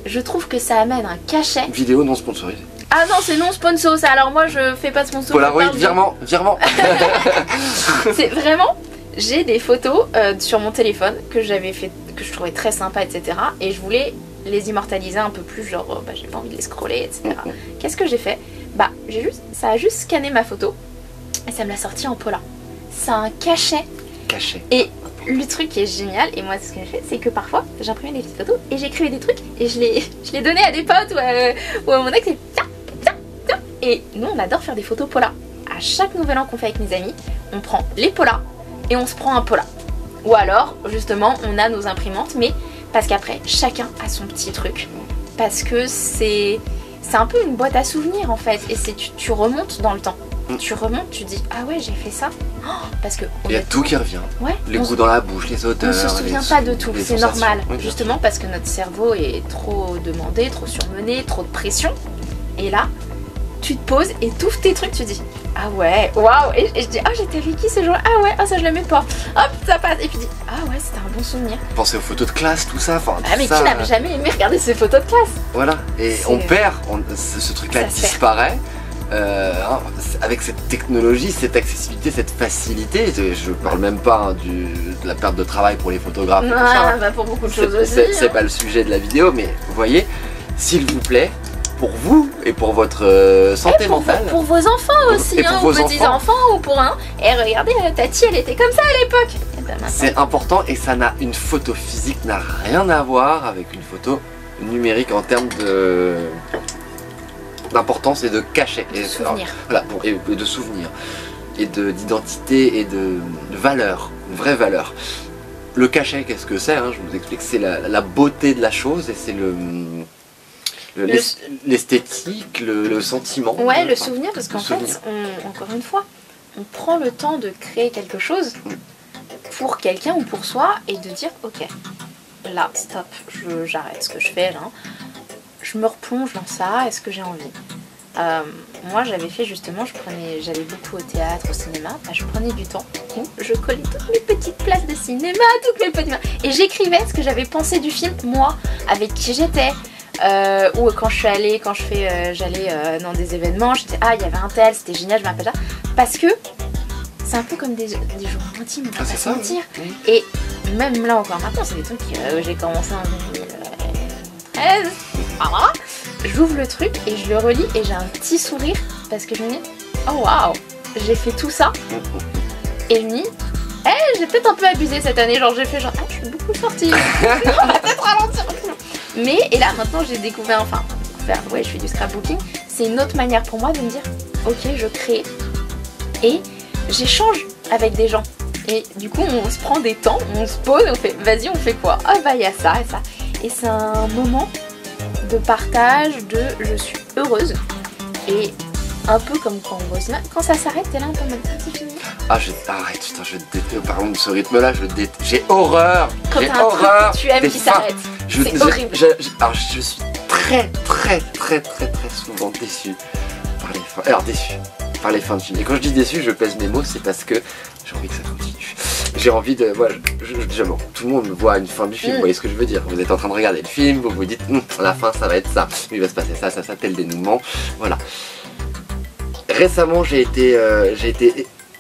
S2: je trouve que ça amène un cachet.
S1: Vidéo non sponsorisée.
S2: Ah non, c'est non sponsor ça. Alors moi je fais pas de sponsor.
S1: Polaroid, virement.
S2: C'est vraiment, j'ai des photos sur mon téléphone que j'avais fait, que je trouvais très sympa, etc. Et je voulais les immortaliser un peu plus, genre j'ai pas envie de les scroller, etc. Qu'est-ce que j'ai fait? Bah ça a juste scanné ma photo et ça me l'a sorti en Polar. Ça a un cachet. Et le truc qui est génial, et moi ce que j'ai fait, c'est que parfois j'imprimais des petites photos et j'écrivais des trucs et je les donnais à des potes ou à mon ex et tiens. Et nous on adore faire des photos Polar. À chaque nouvel an qu'on fait avec mes amis, on prend les Polar et on se prend un Polar. Ou alors justement on a nos imprimantes, mais parce qu'après chacun a son petit truc. Parce que c'est un peu une boîte à souvenirs en fait, et tu remontes dans le temps. Tu remontes, tu dis ah ouais j'ai fait ça. Parce que
S1: il y a tout qui revient.
S2: Ouais,
S1: les goûts dans la bouche, les odeurs.
S2: On se souvient pas de tout, c'est normal.
S1: Oui,
S2: justement parce que notre cerveau est trop demandé, trop surmené, trop de pression. Et là, tu te poses et t'ouvres tes trucs, tu dis ah ouais, waouh. Et je dis ah j'étais avec qui ce jour? Ah ouais, ah ça je l'aimais pas. Hop, ça passe. Et puis dis ah ouais c'était un bon souvenir.
S1: Pensez aux photos de classe, tout ça. Enfin,
S2: ah mais qui n'avait jamais aimé regarder ses photos de classe?
S1: Voilà. Et on perd, ce truc-là disparaît. Avec cette technologie, cette accessibilité, cette facilité, je parle même pas de la perte de travail pour les photographes.
S2: Non, bah pour beaucoup de choses aussi.
S1: C'est pas le sujet de la vidéo, mais vous voyez, s'il vous plaît, pour vous et pour votre santé mentale.
S2: Pour vos enfants aussi,
S1: et pour vos
S2: petits-enfants ou pour un. Et regardez, Tati, elle était comme ça à l'époque.
S1: C'est important et ça n'a une photo physique n'a rien à voir avec une photo numérique en termes d'importance et de cachet.
S2: De souvenirs.
S1: Voilà, bon, et de souvenirs. Et d'identité et de valeur, une vraie valeur. Le cachet, qu'est-ce que c'est, je vous explique, c'est la beauté de la chose et c'est l'esthétique, le sentiment.
S2: Ouais, le souvenir, parce qu'en fait, encore une fois, on prend le temps de créer quelque chose pour quelqu'un ou pour soi et de dire ok, là, stop, j'arrête ce que je fais là. Je me replonge dans ça, est-ce que j'ai envie? Moi j'avais fait justement, j'allais beaucoup au théâtre, au cinéma, je prenais du temps où je collais toutes mes petites places de cinéma, toutes mes petites... et j'écrivais ce que j'avais pensé du film, moi, avec qui j'étais, ou quand j'allais dans des événements, j'étais il y avait un tel, c'était génial, je m'appelle là, parce que c'est un peu comme des jours intimes, on va pas se mentir. Oui. Et même là encore maintenant, c'est des trucs que j'ai commencé en 2013. Voilà. J'ouvre le truc et je le relis et j'ai un petit sourire parce que je me dis oh waouh, j'ai fait tout ça. Et je me dis j'ai peut-être un peu abusé cette année, genre j'ai fait je suis beaucoup sortie. On va peut-être ralentir. Mais et là maintenant j'ai découvert, je fais du scrapbooking. C'est une autre manière pour moi de me dire ok, je crée et j'échange avec des gens. Et du coup on se prend des temps, on se pose, on fait vas-y on fait quoi? Ah bah il y a ça et ça. Et c'est un moment de partage, je suis heureuse. Et un peu comme quand on bosse, quand ça s'arrête, t'es là un peu mal, c'est fini.
S1: Arrête, putain, je déteste, par contre, ce rythme-là, j'ai horreur.
S2: Quand t'as un truc que tu aimes qui s'arrête, c'est horrible.
S1: Alors, je suis très souvent déçu par les fins. Alors, déçu par les fins de film. Et quand je dis déçu, je pèse mes mots, c'est parce que j'ai envie que ça continue. J'ai envie de... Voilà, tout le monde voit une fin du film, vous voyez ce que je veux dire. Vous êtes en train de regarder le film, vous vous dites, à la fin, ça va être ça. Il va se passer ça, tel dénouement. Voilà. Récemment, j'ai été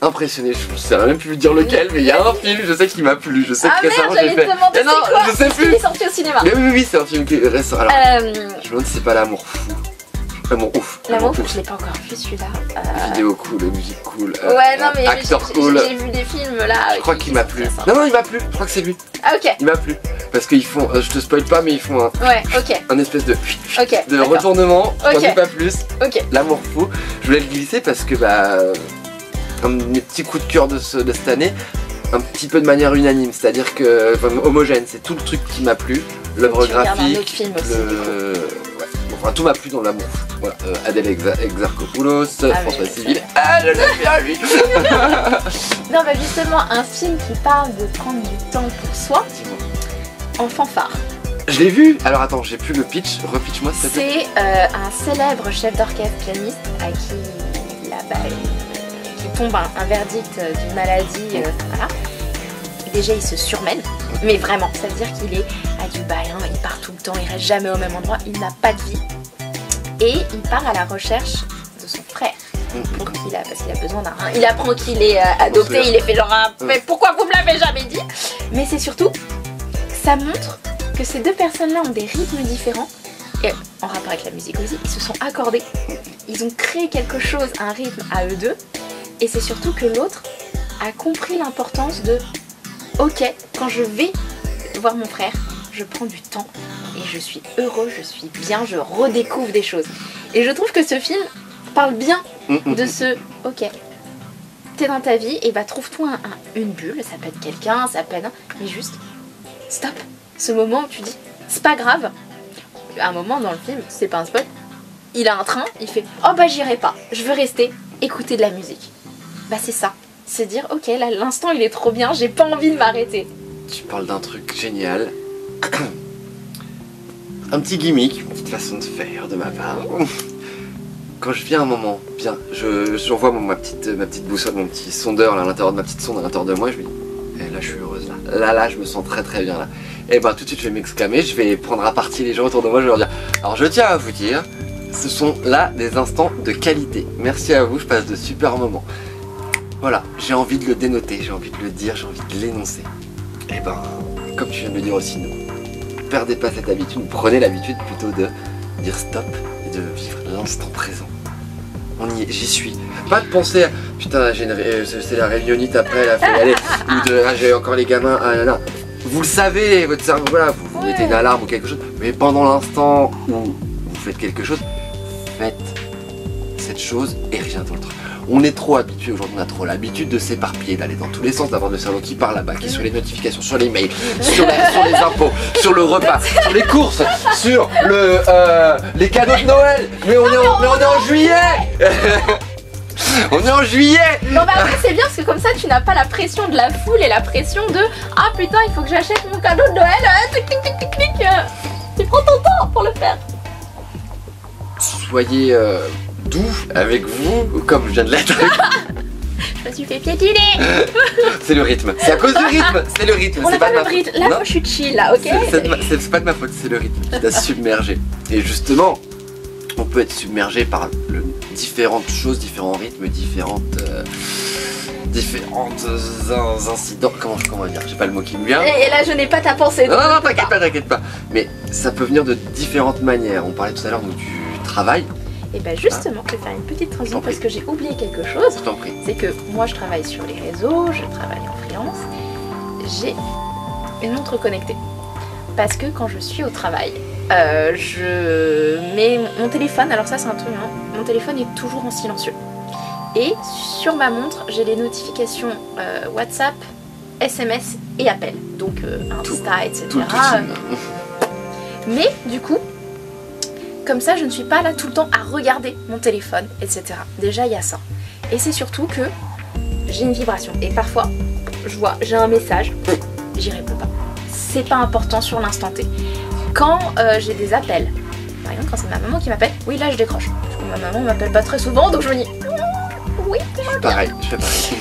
S1: impressionné, je ne sais même plus dire lequel, mais il y a un film, je sais qu'il m'a plu, je sais que récemment j'ai fait...
S2: Mais non,
S1: je sais plus.
S2: Il est sorti au cinéma.
S1: Mais oui, c'est un film qui est récent. Alors, je me demande si c'est pas L'amour fou. L'amour ouf.
S2: L'amour fou, je l'ai pas encore vu celui-là.
S1: Vidéo cool, musique cool,
S2: ouais, non mais
S1: acteur cool.
S2: J'ai vu des films là.
S1: Je crois qu'il m'a plu. Non, il m'a plu, je crois que c'est lui.
S2: Ah ok.
S1: Il m'a plu. Parce qu'ils font, je te spoil pas, mais ils font un espèce de retournement, j'en dis pas plus.
S2: Ok.
S1: L'amour fou. Je voulais le glisser parce que un de mes petits coups de cœur de cette année, un petit peu de manière unanime, c'est-à-dire que homogène, c'est tout le truc qui m'a plu, l'œuvre graphique, tout m'a plu dans L'amour fou. Voilà, Adèle Exarchopoulos, François Civil. Je l'aime bien lui.
S2: Non, bah justement, un film qui parle de prendre du temps pour soi, en fanfare.
S1: Je l'ai vu. Alors attends, j'ai plus le pitch. Repitch-moi s'il te plaît.
S2: C'est un célèbre chef d'orchestre pianiste à qui qui tombe un verdict d'une maladie. Voilà. Déjà, il se surmène, mais vraiment, ça veut dire qu'il est à Dubaï, il part tout le temps, il reste jamais au même endroit, il n'a pas de vie. Et il part à la recherche de son frère, parce qu'il a besoin d'un... Il apprend qu'il est adopté, il est fait genre, mais pourquoi vous me l'avez jamais dit? Mais c'est surtout, ça montre que ces deux personnes-là ont des rythmes différents, et en rapport avec la musique aussi, ils se sont accordés, ils ont créé quelque chose, un rythme à eux deux, et c'est surtout que l'autre a compris l'importance de ok, quand je vais voir mon frère, je prends du temps et je suis heureux, je suis bien, je redécouvre des choses. Et je trouve que ce film parle bien de ce ok, t'es dans ta vie et trouve-toi une bulle, ça peut être quelqu'un, ça peut être... mais juste, stop, ce moment où tu dis, c'est pas grave. À un moment dans le film, c'est pas un spoil, il a un train, il fait oh bah j'irai pas, je veux rester. écouter de la musique. Bah c'est ça, c'est dire ok là l'instant il est trop bien, j'ai pas envie de m'arrêter.
S1: Tu parles d'un truc génial. Un petit gimmick, une petite façon de faire de ma part. Quand je viens un moment bien, j'envoie ma petite boussole, mon petit sondeur là, à l'intérieur de ma petite sonde à l'intérieur de moi, je me dis là je suis heureuse là je me sens très très bien là. Et ben tout de suite je vais m'exclamer, je vais prendre à partie les gens autour de moi, je vais leur dire alors je tiens à vous dire, ce sont là des instants de qualité. Merci à vous, je passe de super moments. Voilà, j'ai envie de le dénoter, j'ai envie de le dire, j'ai envie de l'énoncer. Et ben, comme tu viens de le dire aussi, ne perdez pas cette habitude, prenez l'habitude plutôt de dire stop et de vivre l'instant présent. J'y suis. Pas de penser à putain, c'est la réunionnite après, là, faut y aller, ou de j'ai encore les gamins, ah là là. Vous le savez, votre cerveau, voilà, vous mettez une alarme ou quelque chose, mais pendant l'instant où vous faites quelque chose, faites cette chose et rien d'autre. On est trop habitué aujourd'hui, on a trop l'habitude de s'éparpiller, d'aller dans tous les sens, d'avoir le cerveau qui part là-bas, qui est sur les notifications, sur les mails, sur les impôts, sur le repas, sur les courses, sur les cadeaux de Noël. Mais on est en juillet. On est en juillet.
S2: Non mais après c'est bien parce que comme ça tu n'as pas la pression de la foule et la pression de ah putain il faut que j'achète mon cadeau de Noël, tic tic tic tic tic. Tu prends ton temps pour le faire.
S1: Soyez doux avec vous, comme je viens de l'être.
S2: Je me suis fait piétiner.
S1: C'est le rythme, c'est à cause du rythme, c'est le rythme.
S2: On n'a pas le rythme, là moi je suis chill là, ok.
S1: C'est pas de ma faute, c'est le rythme qui t'a submergé. Et justement, on peut être submergé par différentes choses, différents rythmes, différents incidents. Comment dire, j'ai pas le mot qui me vient.
S2: Et là je n'ai pas ta pensée.
S1: Non, t'inquiète pas. Mais ça peut venir de différentes manières. On parlait tout à l'heure du travail.
S2: Et bien justement, je vais faire une petite transition parce que j'ai oublié quelque chose.
S1: Je t'en prie.
S2: C'est que moi je travaille sur les réseaux, je travaille en freelance. J'ai une montre connectée. Parce que quand je suis au travail, je mets mon téléphone, alors ça c'est un truc, hein, mon téléphone est toujours en silencieux. Et sur ma montre, j'ai les notifications WhatsApp, SMS et appels. Donc Insta, etc. Mais du coup, comme ça je ne suis pas là tout le temps à regarder mon téléphone, etc. Déjà il y a ça. Et c'est surtout que j'ai une vibration. Et parfois, j'ai un message, j'y réponds pas. C'est pas important sur l'instant T. Quand j'ai des appels, par exemple quand c'est ma maman qui m'appelle, oui là je décroche. Parce que ma maman m'appelle pas très souvent, donc je me dis oui,
S1: je fais pareil.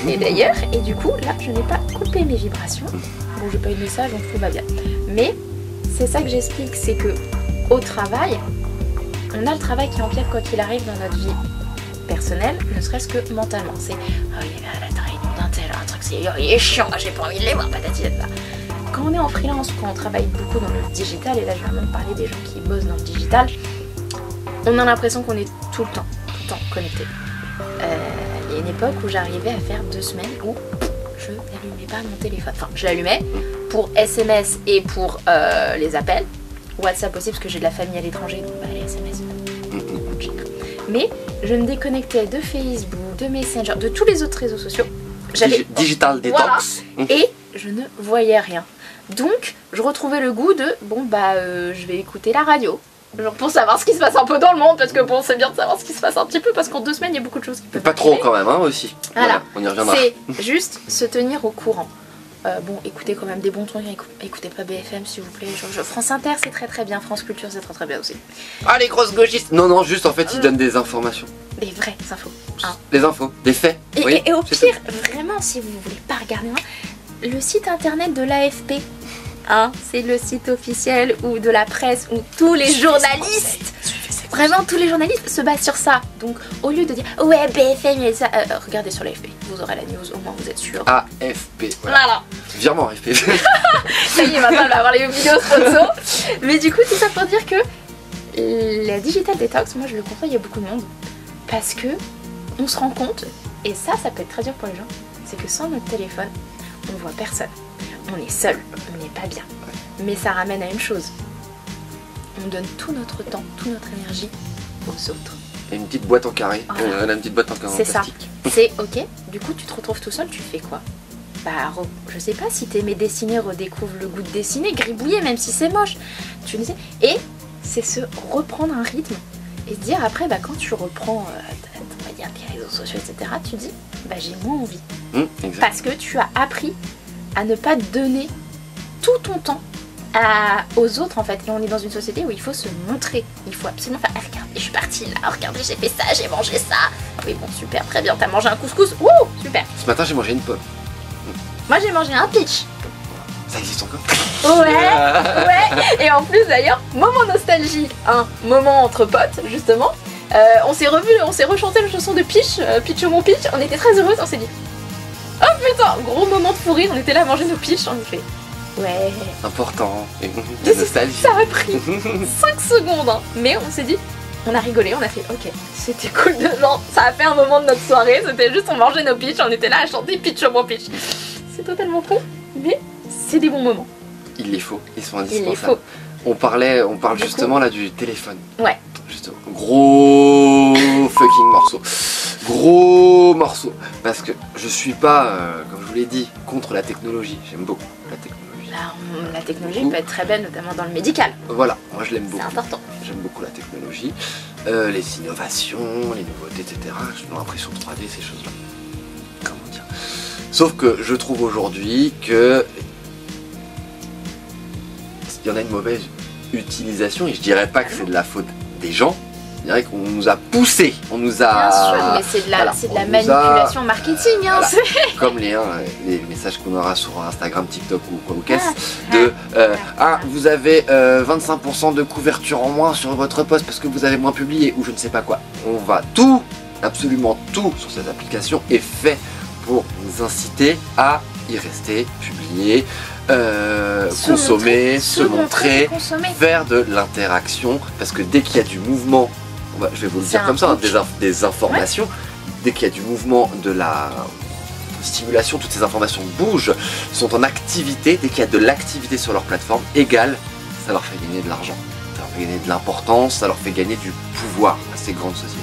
S2: Et d'ailleurs, et du coup là je n'ai pas coupé mes vibrations. Bon j'ai pas eu de message donc tout va bien. Mais c'est ça que j'explique, c'est que au travail, on a le travail qui empiète quoi qu'il arrive dans notre vie personnelle, ne serait-ce que mentalement. C'est oh il est là la réunion d'un tel, un truc c'est oh, il est chiant, j'ai pas envie de les voir, patati patata. Quand on est en freelance ou quand on travaille beaucoup dans le digital, et là je vais vraiment parler des gens qui bossent dans le digital, on a l'impression qu'on est tout le temps connecté. Il y a une époque où j'arrivais à faire 2 semaines où je n'allumais pas mon téléphone. Enfin, je l'allumais pour SMS et pour les appels. WhatsApp aussi parce que j'ai de la famille à l'étranger, donc bah, les SMS. Mais je me déconnectais de Facebook, de Messenger, de tous les autres réseaux sociaux.
S1: Digital detox.
S2: Voilà, et je ne voyais rien. Donc, je retrouvais le goût de, bon bah, je vais écouter la radio. Genre pour savoir ce qui se passe un peu dans le monde, parce que bon, c'est bien de savoir ce qui se passe un petit peu, parce qu'en 2 semaines, il y a beaucoup de choses qui peuvent
S1: pas trop quand même, hein, aussi.
S2: Voilà,
S1: on y reviendra.
S2: C'est juste se tenir au courant. Bon, écoutez quand même des bons trucs, écoutez pas BFM s'il vous plaît. France Inter, c'est très très bien, France Culture, c'est très très bien aussi.
S1: Ah, les grosses gauchistes. Non, juste en fait, ils donnent des informations.
S2: Des vraies infos. Hein.
S1: Des infos, des faits.
S2: Et au pire, vraiment, si vous voulez pas regarder, le site internet de l'AFP, hein, c'est le site officiel ou de la presse où tous les journalistes, vraiment tous les journalistes se basent sur ça. Donc au lieu de dire ouais BFM et ça, regardez sur l'AFP, vous aurez la news, au moins vous êtes sûr.
S1: AFP, voilà. Virement AFP.
S2: Ça y est, maintenant on va avoir les vidéos sponsor. Mais du coup tout ça pour dire que la digital detox, moi je le conseille à beaucoup de monde parce que on se rend compte, et ça peut être très dur pour les gens, c'est que sans notre téléphone, on voit personne. On est seul, on n'est pas bien. Mais ça ramène à une chose. On donne tout notre temps, toute notre énergie aux autres.
S1: Il y a une petite boîte en carré.
S2: Voilà.
S1: On a une petite boîte en carré.
S2: C'est ça. C'est ok. Du coup, tu te retrouves tout seul, tu fais quoi? Bah, je sais pas, si t'aimais dessiner, redécouvre le goût de dessiner, gribouiller, même si c'est moche. Tu le sais. Et c'est se reprendre un rythme et se dire après, bah, quand tu reprends, on va regardes les réseaux sociaux, etc., tu dis, bah j'ai moins envie.
S1: Exact.
S2: Parce que tu as appris à ne pas donner tout ton temps aux autres en fait. Et on est dans une société où il faut se montrer. Il faut absolument faire, regardez, je suis partie là, regardez, j'ai fait ça, j'ai mangé ça. Oui bon, super, très bien, t'as mangé un couscous, wouh, super.
S1: Ce matin j'ai mangé une pomme.
S2: Moi j'ai mangé un peach.
S1: Ça existe encore?
S2: Ouais. Et en plus d'ailleurs, moment nostalgie, un moment entre potes justement. On s'est rechanté la chanson de Peach, Peach mon Peach. On était très heureuses, on s'est dit, oh putain, gros moment de fou rire. On était là à manger nos Peach, on fait, ouais.
S1: Important. De nostalgie.
S2: Ça a pris 5 secondes, hein. Mais on s'est dit, on a rigolé, on a fait, ok, c'était cool de genre, ça a fait un moment de notre soirée. C'était juste, on mangeait nos Peach, on était là à chanter Peach mon Peach. C'est totalement con, mais c'est des bons moments.
S1: Il les faut, ils sont indispensables. On parle justement là du téléphone.
S2: Ouais.
S1: Justement. Gros fucking morceau. Gros morceau. Parce que je suis pas, comme je vous l'ai dit, contre la technologie. J'aime beaucoup la technologie.
S2: La technologie peut être très belle, notamment dans le médical.
S1: Voilà, moi je l'aime beaucoup.
S2: C'est important.
S1: J'aime beaucoup la technologie. Les innovations, les nouveautés, etc. L'impression 3D, ces choses-là. Comment dire? Sauf que je trouve aujourd'hui que il y en a une mauvaise utilisation, et je dirais pas que c'est de la faute des gens, je dirais qu'on nous a poussé, on nous a...
S2: Bien sûr, mais c'est de la manipulation marketing, hein,
S1: voilà. Comme les messages qu'on aura sur Instagram, TikTok ou quoi ou qu'est-ce, vous avez 25% de couverture en moins sur votre post parce que vous avez moins publié, ou je ne sais pas quoi. On va absolument tout sur cette application est fait pour nous inciter à y rester, publier, consommer, se montrer, faire de l'interaction, parce que dès qu'il y a du mouvement, je vais vous le dire comme ça, des informations, dès qu'il y a du mouvement, de la stimulation, toutes ces informations bougent, sont en activité, dès qu'il y a de l'activité sur leur plateforme, égale, ça leur fait gagner de l'argent, ça leur fait gagner de l'importance, ça leur fait gagner du pouvoir à ces grandes sociétés.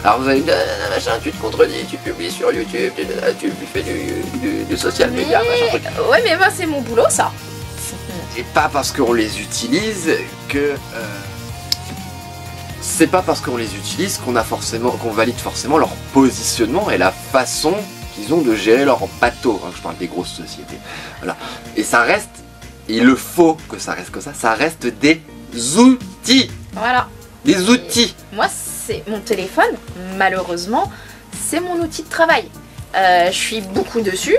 S1: Alors vous allez me dire, machin, tu te contredis, tu publies sur YouTube, tu fais du social media, machin truc.
S2: Ouais, mais moi c'est mon boulot ça.
S1: Et pas parce qu'on les utilise que... c'est pas parce qu'on les utilise qu'on valide forcément leur positionnement et la façon qu'ils ont de gérer leur bateau. Hein, je parle des grosses sociétés. Voilà. Et ça reste, il le faut que ça reste comme ça reste des outils.
S2: Voilà.
S1: Des outils.
S2: Moi, c'est mon téléphone, malheureusement, c'est mon outil de travail. Je suis beaucoup dessus,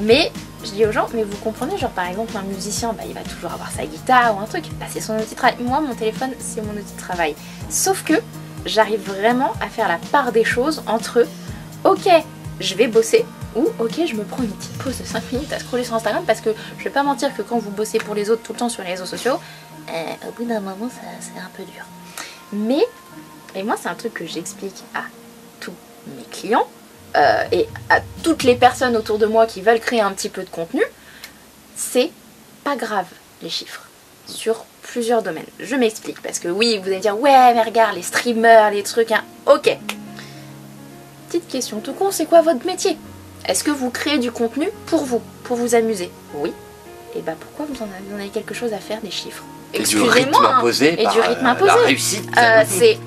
S2: mais je dis aux gens, mais vous comprenez, genre par exemple un musicien, bah, il va toujours avoir sa guitare ou un truc, bah, c'est son outil de travail. Moi, mon téléphone, c'est mon outil de travail. Sauf que j'arrive vraiment à faire la part des choses entre, ok, je vais bosser, ou ok, je me prends une petite pause de 5 minutes à scroller sur Instagram, parce que je vais pas mentir que quand vous bossez pour les autres tout le temps sur les réseaux sociaux, au bout d'un moment, c'est un peu dur. Mais, et moi c'est un truc que j'explique à tous mes clients et à toutes les personnes autour de moi qui veulent créer un petit peu de contenu, c'est pas grave les chiffres sur plusieurs domaines. Je m'explique, parce que oui, vous allez dire ouais mais regarde les streamers, les trucs, hein. Ok. Petite question tout con, c'est quoi votre métier? Est-ce que vous créez du contenu pour vous amuser? Oui. Et bah pourquoi vous en avez quelque chose à faire des chiffres?
S1: Et du rythme imposé,
S2: et du rythme imposé.
S1: La réussite.
S2: C'est,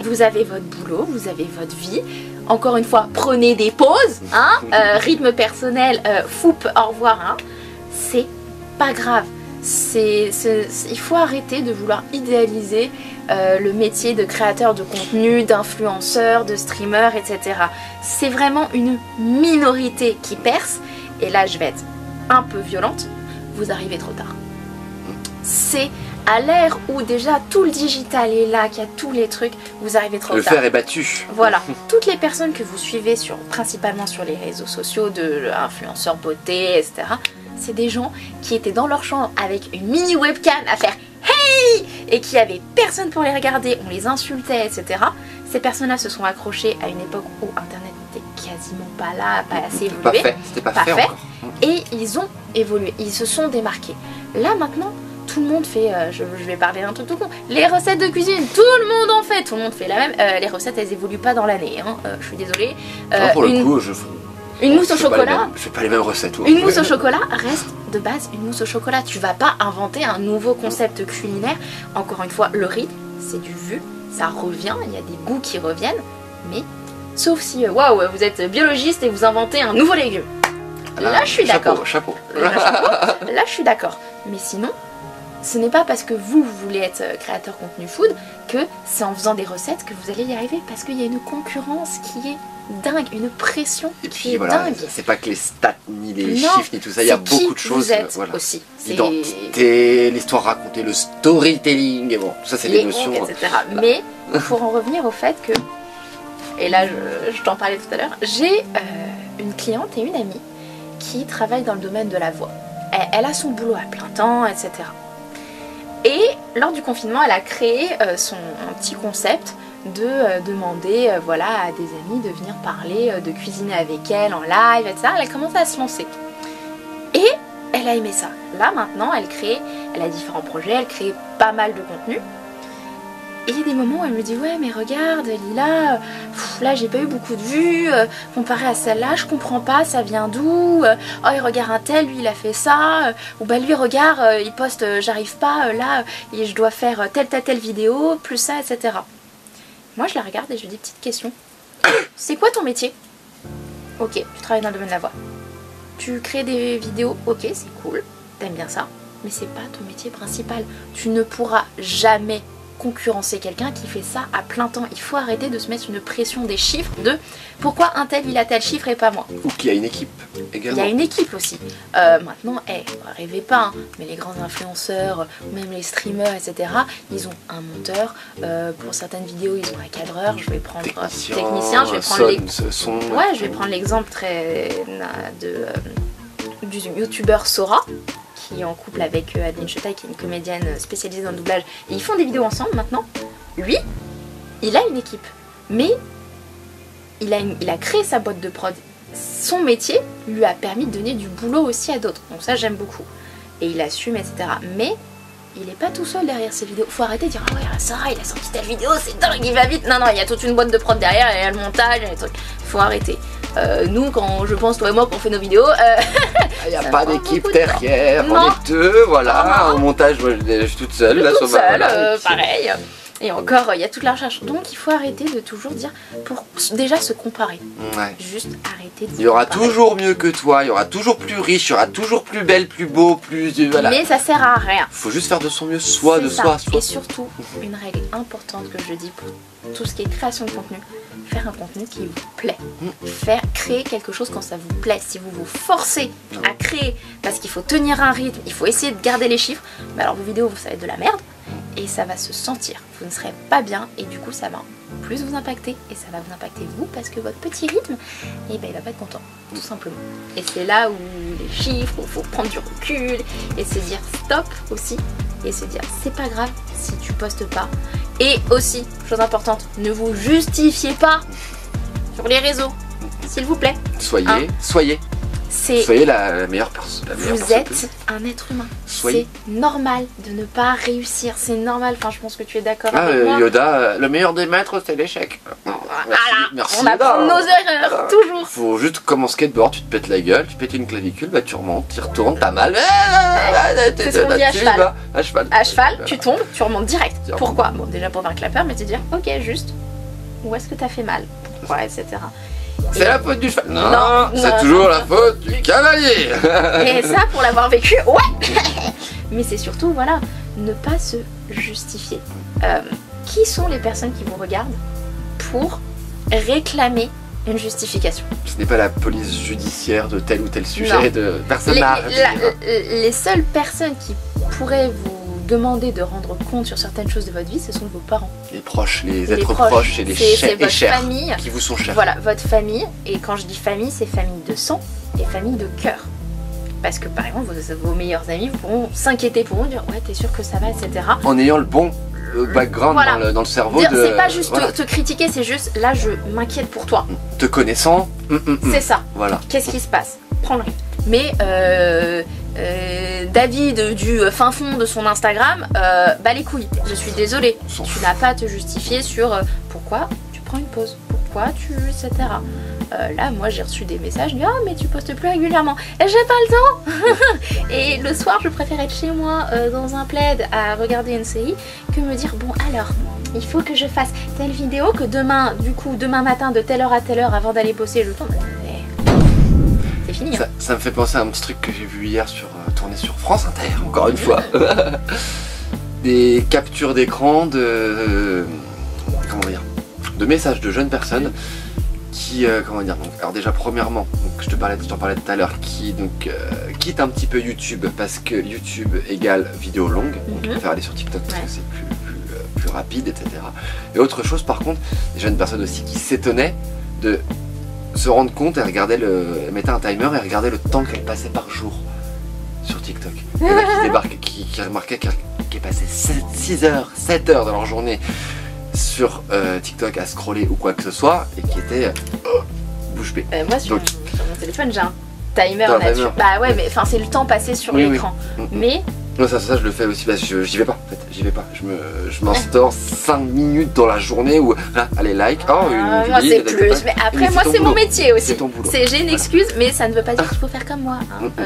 S2: vous avez votre boulot, vous avez votre vie. Encore une fois, prenez des pauses, hein. Rythme personnel, foupe, au revoir. Hein. C'est pas grave. Il faut arrêter de vouloir idéaliser le métier de créateur de contenu, d'influenceur, de streamer, etc. C'est vraiment une minorité qui perce. Et là, je vais être un peu violente. Vous arrivez trop tard. C'est à l'ère où déjà tout le digital est là, qu'il y a tous les trucs, vous arrivez trop tard.
S1: Le fer est battu.
S2: Voilà. Toutes les personnes que vous suivez principalement sur les réseaux sociaux, de influenceurs beauté, etc., c'est des gens qui étaient dans leur chambre avec une mini webcam à faire hey et qui avaient personne pour les regarder, on les insultait, etc. Ces personnes-là se sont accrochées à une époque où Internet n'était quasiment pas là, pas assez évolué.
S1: C'était pas fait encore.
S2: Et ils ont évolué, ils se sont démarqués. Là maintenant, tout le monde fait, je vais parler d'un truc tout con, les recettes de cuisine, tout le monde en fait, tout le monde fait la même. Les recettes elles évoluent pas dans l'année, hein, je suis désolée.
S1: Pour le coup,
S2: une mousse au chocolat.
S1: Je fais pas les mêmes recettes.
S2: Une mousse au chocolat reste de base une mousse au chocolat. Tu vas pas inventer un nouveau concept culinaire. Encore une fois, le rythme, c'est du vu, ça revient, il y a des goûts qui reviennent, mais Sauf si, waouh, vous êtes biologiste et vous inventez un nouveau légume. Là, je suis d'accord.
S1: Chapeau.
S2: Là, je suis d'accord. Mais sinon, ce n'est pas parce que vous voulez être créateur contenu food que c'est en faisant des recettes que vous allez y arriver. Parce qu'il y a une concurrence qui est dingue, une pression qui est dingue.
S1: C'est pas que les stats, ni les chiffres, ni tout ça. Il y a beaucoup de choses.
S2: Vous êtes aussi.
S1: L'identité, l'histoire racontée, le storytelling, et bon, tout ça c'est des notions.
S2: etc. Mais pour en revenir au fait que, et là je t'en parlais tout à l'heure, j'ai une cliente et une amie qui travaille dans le domaine de la voix. Elle a son boulot à plein temps, etc. Et lors du confinement, elle a créé un petit concept de demander voilà, à des amis de venir parler, de cuisiner avec elle en live, etc. Elle a commencé à se lancer. Et elle a aimé ça. Là maintenant, elle a différents projets, elle crée pas mal de contenu. Et il y a des moments où elle me dit ouais mais regarde Lila, là j'ai pas eu beaucoup de vues, comparé à celle-là, je comprends pas, ça vient d'où, oh et regarde un tel, lui il a fait ça, ou bah lui regarde, il poste j'arrive pas, là et je dois faire telle vidéo, plus ça, etc. Moi je la regarde et je lui dis petite question, c'est quoi ton métier? Ok, tu travailles dans le domaine de la voix. Tu crées des vidéos, ok c'est cool, t'aimes bien ça, mais c'est pas ton métier principal. Tu ne pourras jamais concurrencer quelqu'un qui fait ça à plein temps. Il faut arrêter de se mettre une pression des chiffres de pourquoi un tel il a tel chiffre et pas moi.
S1: Ou qu'il y a une équipe également.
S2: Il y a une équipe aussi. Maintenant, rêvez pas, hein, mais les grands influenceurs, même les streamers, etc., ils ont un monteur. Pour certaines vidéos, ils ont un cadreur. Je vais prendre technicien. Je vais prendre je vais prendre l'exemple du youtubeur Sora, qui est en couple avec Adeline Chetaille, qui est une comédienne spécialisée dans le doublage, et ils font des vidéos ensemble maintenant. Lui, il a une équipe, mais il a créé sa boîte de prod. Son métier lui a permis de donner du boulot aussi à d'autres, donc ça j'aime beaucoup. Et il assume, etc. Mais il n'est pas tout seul derrière ses vidéos. Faut arrêter de dire ah ouais Sarah il a sorti telle vidéo, c'est dingue, il va vite. Non, il y a toute une boîte de prod derrière, il y a le montage, il y a les trucs. Faut arrêter. Nous, quand je pense, toi et moi, quand on fait nos vidéos,
S1: il n'y a pas d'équipe derrière, on est deux, voilà. Au montage, moi je suis toute seule, là sur ma
S2: pareil. Et encore, il y a toute la recherche. Donc il faut arrêter de toujours dire, pour déjà se comparer.
S1: Ouais.
S2: Juste arrêter de se
S1: Il y aura toujours mieux que toi, il y aura toujours plus riche, il y aura toujours plus belle, plus beau, plus... Voilà.
S2: Mais ça sert à rien.
S1: Faut juste faire de son mieux, soi.
S2: Et surtout, une règle importante que je dis pour tout ce qui est création de contenu, faire un contenu qui vous plaît. Créer quelque chose quand ça vous plaît. Si vous vous forcez à créer, parce qu'il faut tenir un rythme, il faut essayer de garder les chiffres, bah alors vos vidéos, ça va être de la merde. Et ça va se sentir, vous ne serez pas bien et du coup ça va plus vous impacter et ça va vous impacter vous parce que votre petit rythme, eh ben, il va pas être content, tout simplement. Et c'est là où les chiffres, il faut prendre du recul et se dire stop aussi et se dire c'est pas grave si tu postes pas. Et aussi, chose importante, ne vous justifiez pas sur les réseaux, s'il vous plaît.
S1: Soyez la meilleure personne.
S2: Vous êtes un être humain. C'est normal de ne pas réussir. C'est normal. Enfin, je pense que tu es d'accord avec moi.
S1: Yoda, le meilleur des maîtres, c'est l'échec.
S2: Merci. On apprend nos erreurs, toujours.
S1: Faut juste, comme en skateboard, tu te pètes la gueule, tu pètes une clavicule, bah tu remontes, tu retournes, t'as mal.
S2: C'est ce qu'on dit à cheval.
S1: À
S2: cheval, tu tombes, tu remontes direct. Pourquoi? Bon, déjà pour vaincre la peur, mais te dire, ok, juste, où est-ce que t'as fait mal? Pourquoi, etc.
S1: C'est la faute du cheval. Non, c'est toujours la faute du cavalier.
S2: Et ça, pour l'avoir vécu, ouais. Mais c'est surtout, voilà, ne pas se justifier. Qui sont les personnes qui vous regardent pour réclamer une justification?
S1: Ce n'est pas la police judiciaire de tel ou tel sujet, personne n'a.
S2: Les seules personnes qui pourraient vous demander de rendre compte sur certaines choses de votre vie, ce sont vos parents.
S1: Les proches, les êtres proches et les chers
S2: famille,
S1: qui vous sont chers.
S2: Voilà, votre famille. Et quand je dis famille, c'est famille de sang et famille de cœur. Parce que par exemple, vos meilleurs amis pourront s'inquiéter pour vous, dire ouais, t'es sûr que ça va, etc.
S1: En ayant le bon background dans le cerveau.
S2: C'est pas juste te critiquer, c'est juste là, je m'inquiète pour toi.
S1: Te connaissant.
S2: C'est ça.
S1: Voilà.
S2: Qu'est-ce qui se passe? Prends le rythme. Mais David du fin fond de son Instagram, bah les couilles, je suis désolée, tu n'as pas à te justifier sur pourquoi tu prends une pause, pourquoi tu, etc. Là moi j'ai reçu des messages, ah mais tu postes plus régulièrement, et j'ai pas le temps. Et le soir je préfère être chez moi dans un plaid à regarder une série que me dire bon alors il faut que je fasse telle vidéo que demain, du coup, demain matin de telle heure à telle heure avant d'aller bosser, je tourne. C'est fini. Hein.
S1: Ça me fait penser à un petit truc que j'ai vu hier tourné sur France Inter, encore une fois. Des captures d'écran de messages de jeunes personnes qui, alors déjà premièrement, donc je t'en parlais tout à l'heure, qui quitte un petit peu YouTube parce que YouTube égale vidéo longue, donc ils préfèrent aller sur TikTok parce que c'est plus rapide, etc. Et autre chose par contre, des jeunes personnes aussi qui s'étonnaient de se rendre compte et elles mettaient un timer et regardaient le temps qu'elles passaient par jour sur TikTok. Il y en a qui débarquent, qui remarquaient qu'elles passaient 6 heures, 7 heures dans leur journée sur TikTok à scroller ou quoi que ce soit et qui étaient bouche bée.
S2: Moi sur mon téléphone j'ai un timer nature. Bah ouais, mais enfin c'est le temps passé sur l'écran. Mais
S1: non, ça je le fais aussi parce que j'y vais pas en fait, je m'instaure 5 minutes dans la journée où allez like,
S2: moi c'est plus, mais après moi c'est mon métier aussi. J'ai une excuse, mais ça ne veut pas dire qu'il faut faire comme moi.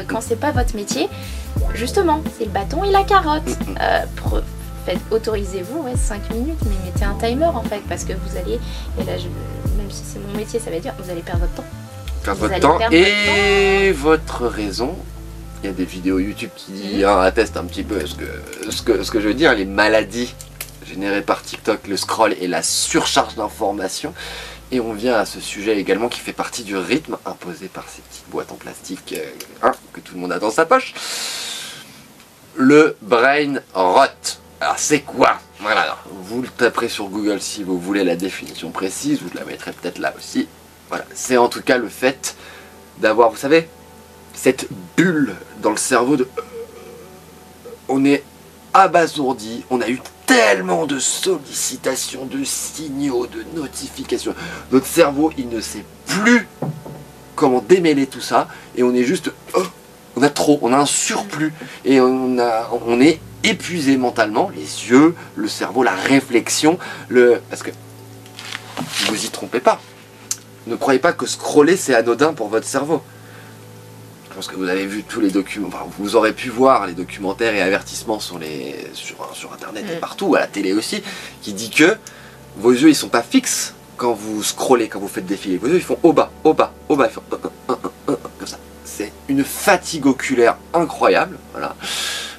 S2: Quand c'est pas votre métier, justement, c'est le bâton et la carotte. Autorisez-vous 5 minutes, mais mettez un timer en fait, parce que vous allez, et là même si c'est mon métier, ça veut dire vous allez perdre votre temps.
S1: Votre raison. Il y a des vidéos YouTube qui attestent un petit peu ce que je veux dire, les maladies générées par TikTok, le scroll et la surcharge d'informations. Et on vient à ce sujet également qui fait partie du rythme imposé par ces petites boîtes en plastique que tout le monde a dans sa poche. Le brain rot. Alors c'est quoi? Voilà, alors, vous le taperez sur Google si vous voulez la définition précise, ou je la mettrai peut-être là aussi. Voilà, c'est en tout cas le fait d'avoir, vous savez, cette bulle dans le cerveau de... On est abasourdi, on a eu tellement de sollicitations, de signaux, de notifications. Notre cerveau, il ne sait plus comment démêler tout ça, et on est juste... on a trop, on a un surplus, et on est épuisé mentalement, les yeux, le cerveau, la réflexion, parce que ne vous y trompez pas. Ne croyez pas que scroller c'est anodin pour votre cerveau. Je pense que vous avez vu tous les documents, enfin, vous aurez pu voir les documentaires et avertissements sur internet et partout, à la télé aussi, qui dit que vos yeux ils sont pas fixes quand vous scrollez, quand vous faites défiler. Vos yeux ils font au bas, ils font comme ça. C'est une fatigue oculaire incroyable, voilà.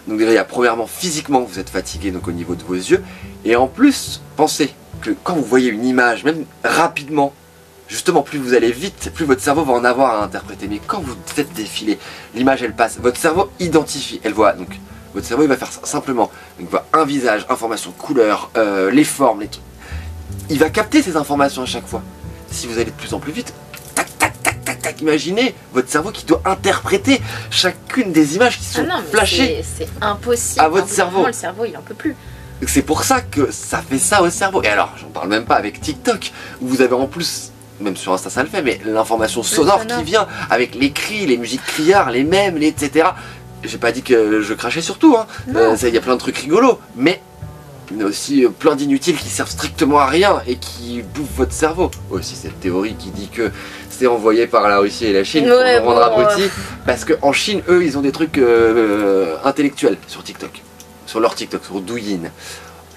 S1: Donc déjà, il y a premièrement physiquement vous êtes fatigué donc au niveau de vos yeux, et en plus pensez que quand vous voyez une image, même rapidement, justement plus vous allez vite, plus votre cerveau va en avoir à interpréter. Mais quand vous faites défiler, l'image elle passe, votre cerveau identifie, elle voit, donc votre cerveau il va faire simplement, donc il voit un visage, information, couleur, les formes, les trucs. Il va capter ces informations à chaque fois. Si vous allez de plus en plus vite, imaginez votre cerveau qui doit interpréter chacune des images qui sont flashées.
S2: C'est impossible.
S1: À votre cerveau.
S2: Le cerveau il en peut plus.
S1: C'est pour ça que ça fait ça au cerveau. Et alors, j'en parle même pas avec TikTok, où vous avez en plus, même sur Insta ça le fait, mais l'information sonore qui vient avec les cris, les musiques criards, les mèmes, etc. J'ai pas dit que je crachais sur tout, hein. Il y a plein de trucs rigolos, mais il y a aussi plein d'inutiles qui servent strictement à rien et qui bouffent votre cerveau. Aussi cette théorie qui dit que c'est envoyé par la Russie et la Chine pour nous rendre abrutis, parce qu'en Chine, eux, ils ont des trucs intellectuels sur TikTok, sur leur TikTok, sur Douyin.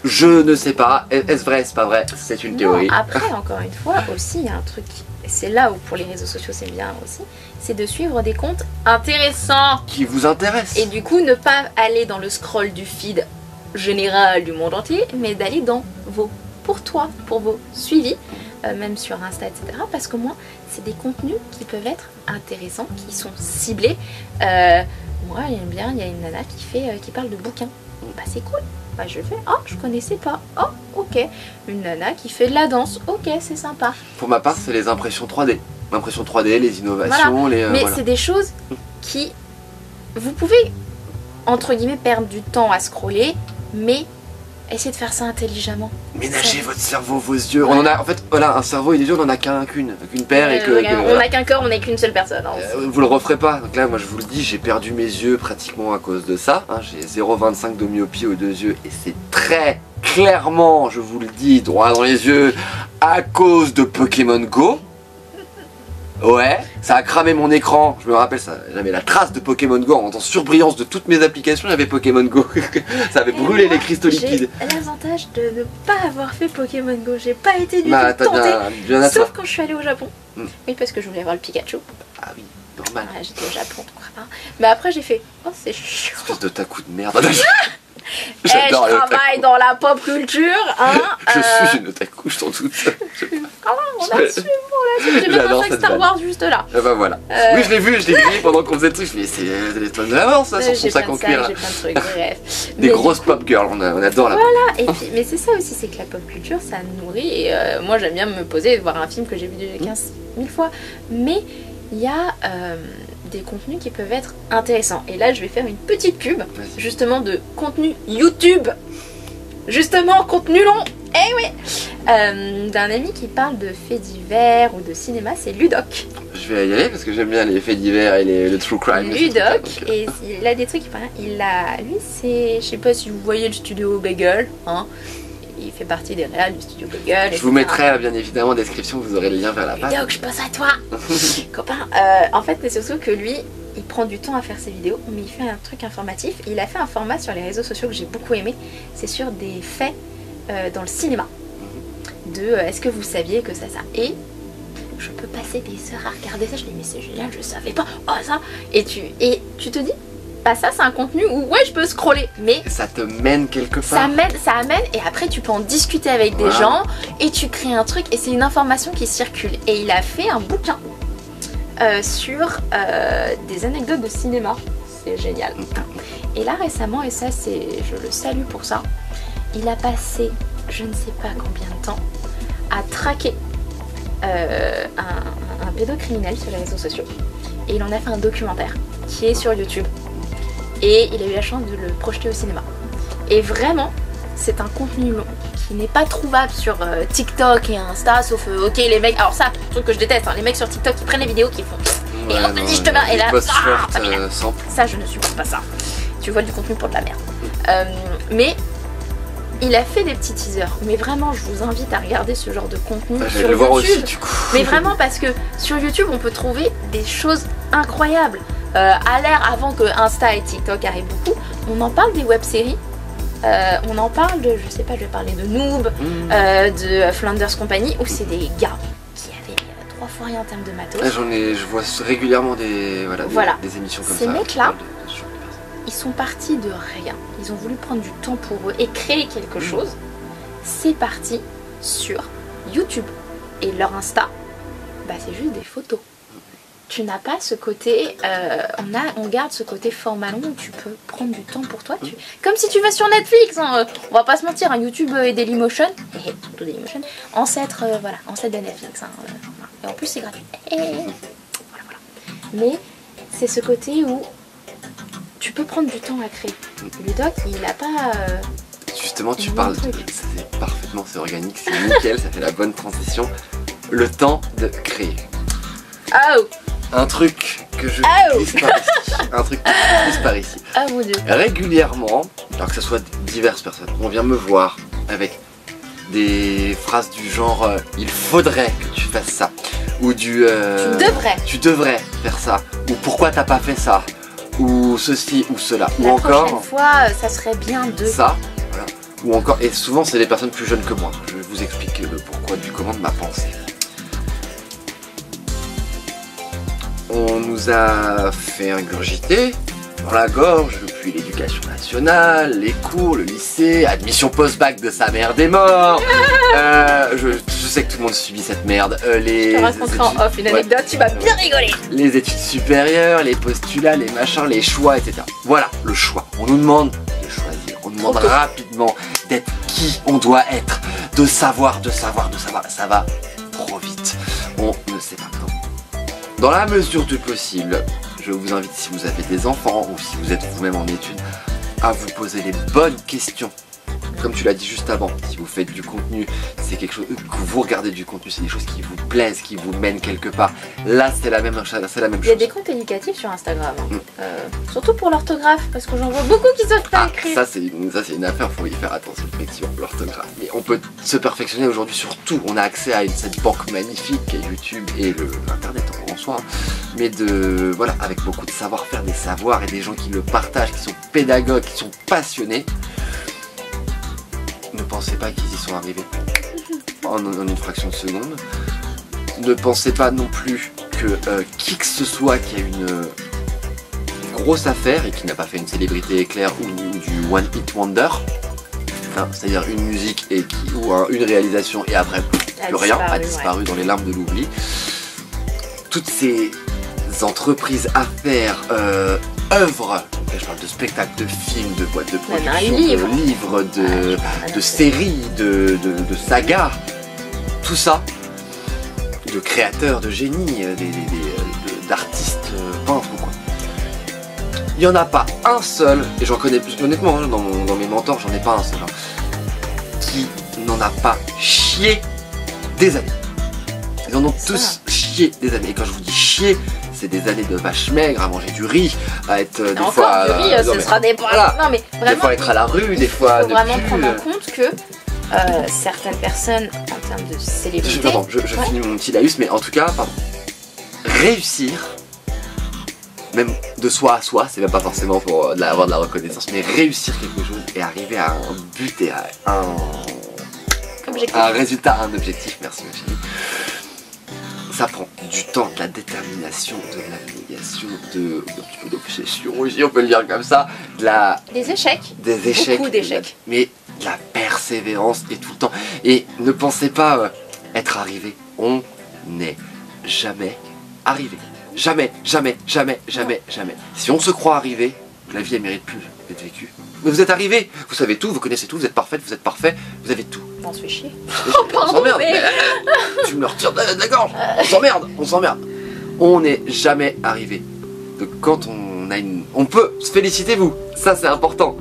S1: Je ne sais pas, est-ce vrai, c'est pas vrai, c'est une théorie.
S2: Après, encore une fois, aussi, il y a un truc, et c'est là où pour les réseaux sociaux c'est bien aussi, c'est de suivre des comptes intéressants.
S1: Qui vous intéressent.
S2: Et du coup, ne pas aller dans le scroll du feed général du monde entier, mais d'aller dans pour vos suivis, même sur Insta, etc. Parce qu'au moins, c'est des contenus qui peuvent être intéressants, qui sont ciblés. Moi, j'aime bien, il y a une nana qui parle de bouquins. Bah, c'est cool. Bah, je fais, oh, je connaissais pas. Oh, ok. Une nana qui fait de la danse. Ok, c'est sympa.
S1: Pour ma part, c'est les impressions 3D. L'impression 3D, les innovations,
S2: voilà. Mais c'est des choses qui... Vous pouvez, entre guillemets, perdre du temps à scroller, mais essayez de faire ça intelligemment.
S1: Ménagez votre cerveau, vos yeux. On en a, en fait, voilà, un cerveau et des yeux, on en a qu'une paire et
S2: on n'a qu'un corps, on n'est qu'une seule personne. Hein,
S1: vous le referez pas. Donc là, moi, je vous le dis, j'ai perdu mes yeux pratiquement à cause de ça. Hein. J'ai 0,25 de myopie aux 2 yeux et c'est très clairement, je vous le dis, droit dans les yeux, à cause de Pokémon Go. Ouais, ça a cramé mon écran, je me rappelle ça, j'avais la trace de Pokémon Go en surbrillance de toutes mes applications, j'avais Pokémon Go, ça avait brûlé les cristaux liquides.
S2: J'ai l'avantage de ne pas avoir fait Pokémon Go, j'ai pas été du tout tentée, sauf quand je suis allée au Japon. Oui, parce que je voulais voir le Pikachu.
S1: Ah oui, normal.
S2: Ouais, j'étais au Japon, mais après j'ai fait, oh c'est chiant.
S1: Espèce de taco de merde.
S2: Je travaille dans la pop culture, hein.
S1: Je suis une otaku, je t'en doute.
S2: On assume, j'ai même un sac Star Wars juste là.
S1: Et bah voilà. Oui, je l'ai vu, je l'ai grillé pendant qu'on faisait le truc. Je me dis, c'est les tonnes d'avance, ça, sur son sac en cuir.
S2: J'ai plein de trucs, bref.
S1: Des grosses pop girls, on adore la pop.
S2: Voilà, et puis, mais c'est ça aussi, c'est que la pop culture, ça nourrit. Et moi, j'aime bien me poser et voir un film que j'ai vu 15 000 fois. Mais il y a des contenus qui peuvent être intéressants. Et là, je vais faire une petite pub, justement, de contenu YouTube. Justement, contenu long. Eh oui, d'un ami qui parle de faits divers ou de cinéma, c'est Ludoc.
S1: Je vais y aller parce que j'aime bien les faits divers et le true crime.
S2: Ludoc, et il a des trucs, lui c'est, je sais pas si vous voyez le studio Bagel, hein. Il fait partie des réals du studio Bagel.
S1: Je vous mettrai bien évidemment en description, vous aurez le lien vers la page.
S2: Ludoc, je pense à toi. Copain, en fait c'est surtout que lui, il prend du temps à faire ses vidéos, mais il fait un truc informatif. Il a fait un format sur les réseaux sociaux que j'ai beaucoup aimé, c'est sur des faits dans le cinéma. Est-ce que vous saviez que ça. Et je peux passer des heures à regarder ça, je dis mais c'est génial, je savais pas, oh ça. Et tu te dis, bah ça c'est un contenu où ouais je peux scroller, mais
S1: ça te mène quelque part.
S2: Ça amène et après tu peux en discuter avec des gens et tu crées un truc et c'est une information qui circule. Et il a fait un bouquin sur des anecdotes de cinéma, c'est génial. Et là récemment, et ça c'est, je le salue pour ça, il a passé je ne sais pas combien de temps à traquer un pédocriminel sur les réseaux sociaux. Et il en a fait un documentaire qui est sur YouTube. Et il a eu la chance de le projeter au cinéma. Et vraiment, c'est un contenu long qui n'est pas trouvable sur TikTok et Insta, sauf ok les mecs, alors ça, truc que je déteste, hein, les mecs sur TikTok qui prennent les vidéos qui font et hop, vas-y je te mets, et là, ça je ne supporte pas ça. Tu vois du contenu pour de la merde. Mais il a fait des petits teasers, mais vraiment je vous invite à regarder ce genre de contenu sur YouTube.
S1: Voir aussi, du coup.
S2: Mais vraiment parce que sur YouTube on peut trouver des choses incroyables. À l'ère avant que Insta et TikTok arrivent beaucoup, on en parle des web-séries. On en parle de, je sais pas, je vais parler de Noob, de Flanders Company, où c'est des gars qui avaient 3 fois rien en termes de matos.
S1: Je vois régulièrement des émissions comme ça.
S2: Ces mecs-là, ils sont partis de rien. Ils ont voulu prendre du temps pour eux et créer quelque chose. C'est parti sur YouTube. Et leur Insta, bah, c'est juste des photos. Tu n'as pas ce côté, on garde ce côté format long où tu peux prendre du temps pour toi. Comme si tu vas sur Netflix, hein, on va pas se mentir, hein, YouTube et Dailymotion, ancêtre de Netflix. Hein, et en plus c'est gratuit. Voilà. Mais c'est ce côté où tu peux prendre du temps à créer. Ludoc, il n'a pas...
S1: Justement, tu parles de... C'est parfaitement, c'est organique, c'est nickel, ça fait la bonne transition. Le temps de créer.
S2: Oh.
S1: Un truc que je glisse par ici. Un truc que je glisse par ici.
S2: Ah mon Dieu.
S1: Régulièrement, alors que ce soit diverses personnes, on vient me voir avec des phrases du genre il faudrait que tu fasses ça. Ou du tu devrais faire ça. Ou pourquoi t'as pas fait ça. Ou ceci ou cela.
S2: La prochaine fois, ça serait bien de...
S1: Ça, voilà. Ou encore, et souvent c'est des personnes plus jeunes que moi. Je vais vous expliquer le pourquoi du comment de ma pensée. On nous a fait ingurgiter dans la gorge depuis l'éducation nationale, les cours, le lycée, admission post-bac de sa mère des morts. Je sais que tout le monde subit cette merde.
S2: Je te raconterai en off une anecdote, tu vas bien rigoler.
S1: Les études supérieures, les postulats, les machins, les choix, etc. Voilà, le choix. On nous demande de choisir. On nous demande rapidement d'être qui on doit être, de savoir. Ça va trop vite. On ne sait pas quand. Dans la mesure du possible, je vous invite, si vous avez des enfants ou si vous êtes vous-même en études, à vous poser les bonnes questions. Comme tu l'as dit juste avant, si vous faites du contenu, c'est quelque chose que vous regardez du contenu, c'est des choses qui vous plaisent, qui vous mènent quelque part. Là, c'est la même chose.
S2: Il y a des comptes éducatifs sur Instagram, hein. Surtout pour l'orthographe, parce que j'en vois beaucoup qui savent pas écrire.
S1: Ça c'est une affaire, faut y faire attention effectivement pour l'orthographe. Mais on peut se perfectionner aujourd'hui sur tout. On a accès à cette banque magnifique qui est YouTube et Internet en soi, hein, mais de voilà, avec beaucoup de savoir-faire, des savoirs et des gens qui le partagent, qui sont pédagogues, qui sont passionnés. Ne pensez pas qu'ils y sont arrivés en une fraction de seconde. Ne pensez pas non plus que qui que ce soit qui a une grosse affaire et qui n'a pas fait une célébrité éclair ou du one hit wonder, enfin, c'est-à-dire une musique et ou une réalisation et après plus rien, a disparu dans les larmes de l'oubli. Toutes ces entreprises, affaires, œuvres, je parle de spectacles, de films, de boîtes de production, de livres, de séries, de sagas, tout ça, de créateurs, de génies, d'artistes peintres ou quoi. Il n'y en a pas un seul, et j'en connais plus, honnêtement, hein, dans mes mentors, j'en ai pas un seul, hein, qui n'en a pas chié des années. Ils en ont tous chié des années. Et quand je vous dis chier, c'est des années de vache maigre, à manger du riz, à être des fois...
S2: du riz, ce sera des...
S1: Voilà.
S2: Non, mais vraiment,
S1: des fois être à la rue, des fois...
S2: Il faut vraiment prendre en compte que certaines personnes, en termes de célébrité...
S1: Pardon, je finis mon petit laïus, mais en tout cas, pardon, réussir, même de soi à soi, c'est même pas forcément pour avoir de la reconnaissance, mais réussir quelque chose et arriver à un but et à un résultat, à un objectif, merci ma chérie. Ça prend du temps, de la détermination, de l'abnégation, un petit peu d'obsession aussi, on peut le dire comme ça,
S2: des échecs. Beaucoup d'échecs.
S1: Mais de la persévérance et tout le temps. Et ne pensez pas être arrivé. On n'est jamais arrivé. Jamais, jamais, jamais, jamais, jamais. Si on se croit arrivé, la vie elle mérite plus d'être vécue. Mais vous êtes arrivé, vous savez tout, vous connaissez tout, vous êtes parfaite, vous êtes parfait, vous avez tout.
S2: On se fait chier.
S1: On s'emmerde. Tu me le retires de la gorge. On s'emmerde. On n'est jamais arrivé. Donc quand on a on peut se féliciter, vous. Ça c'est important.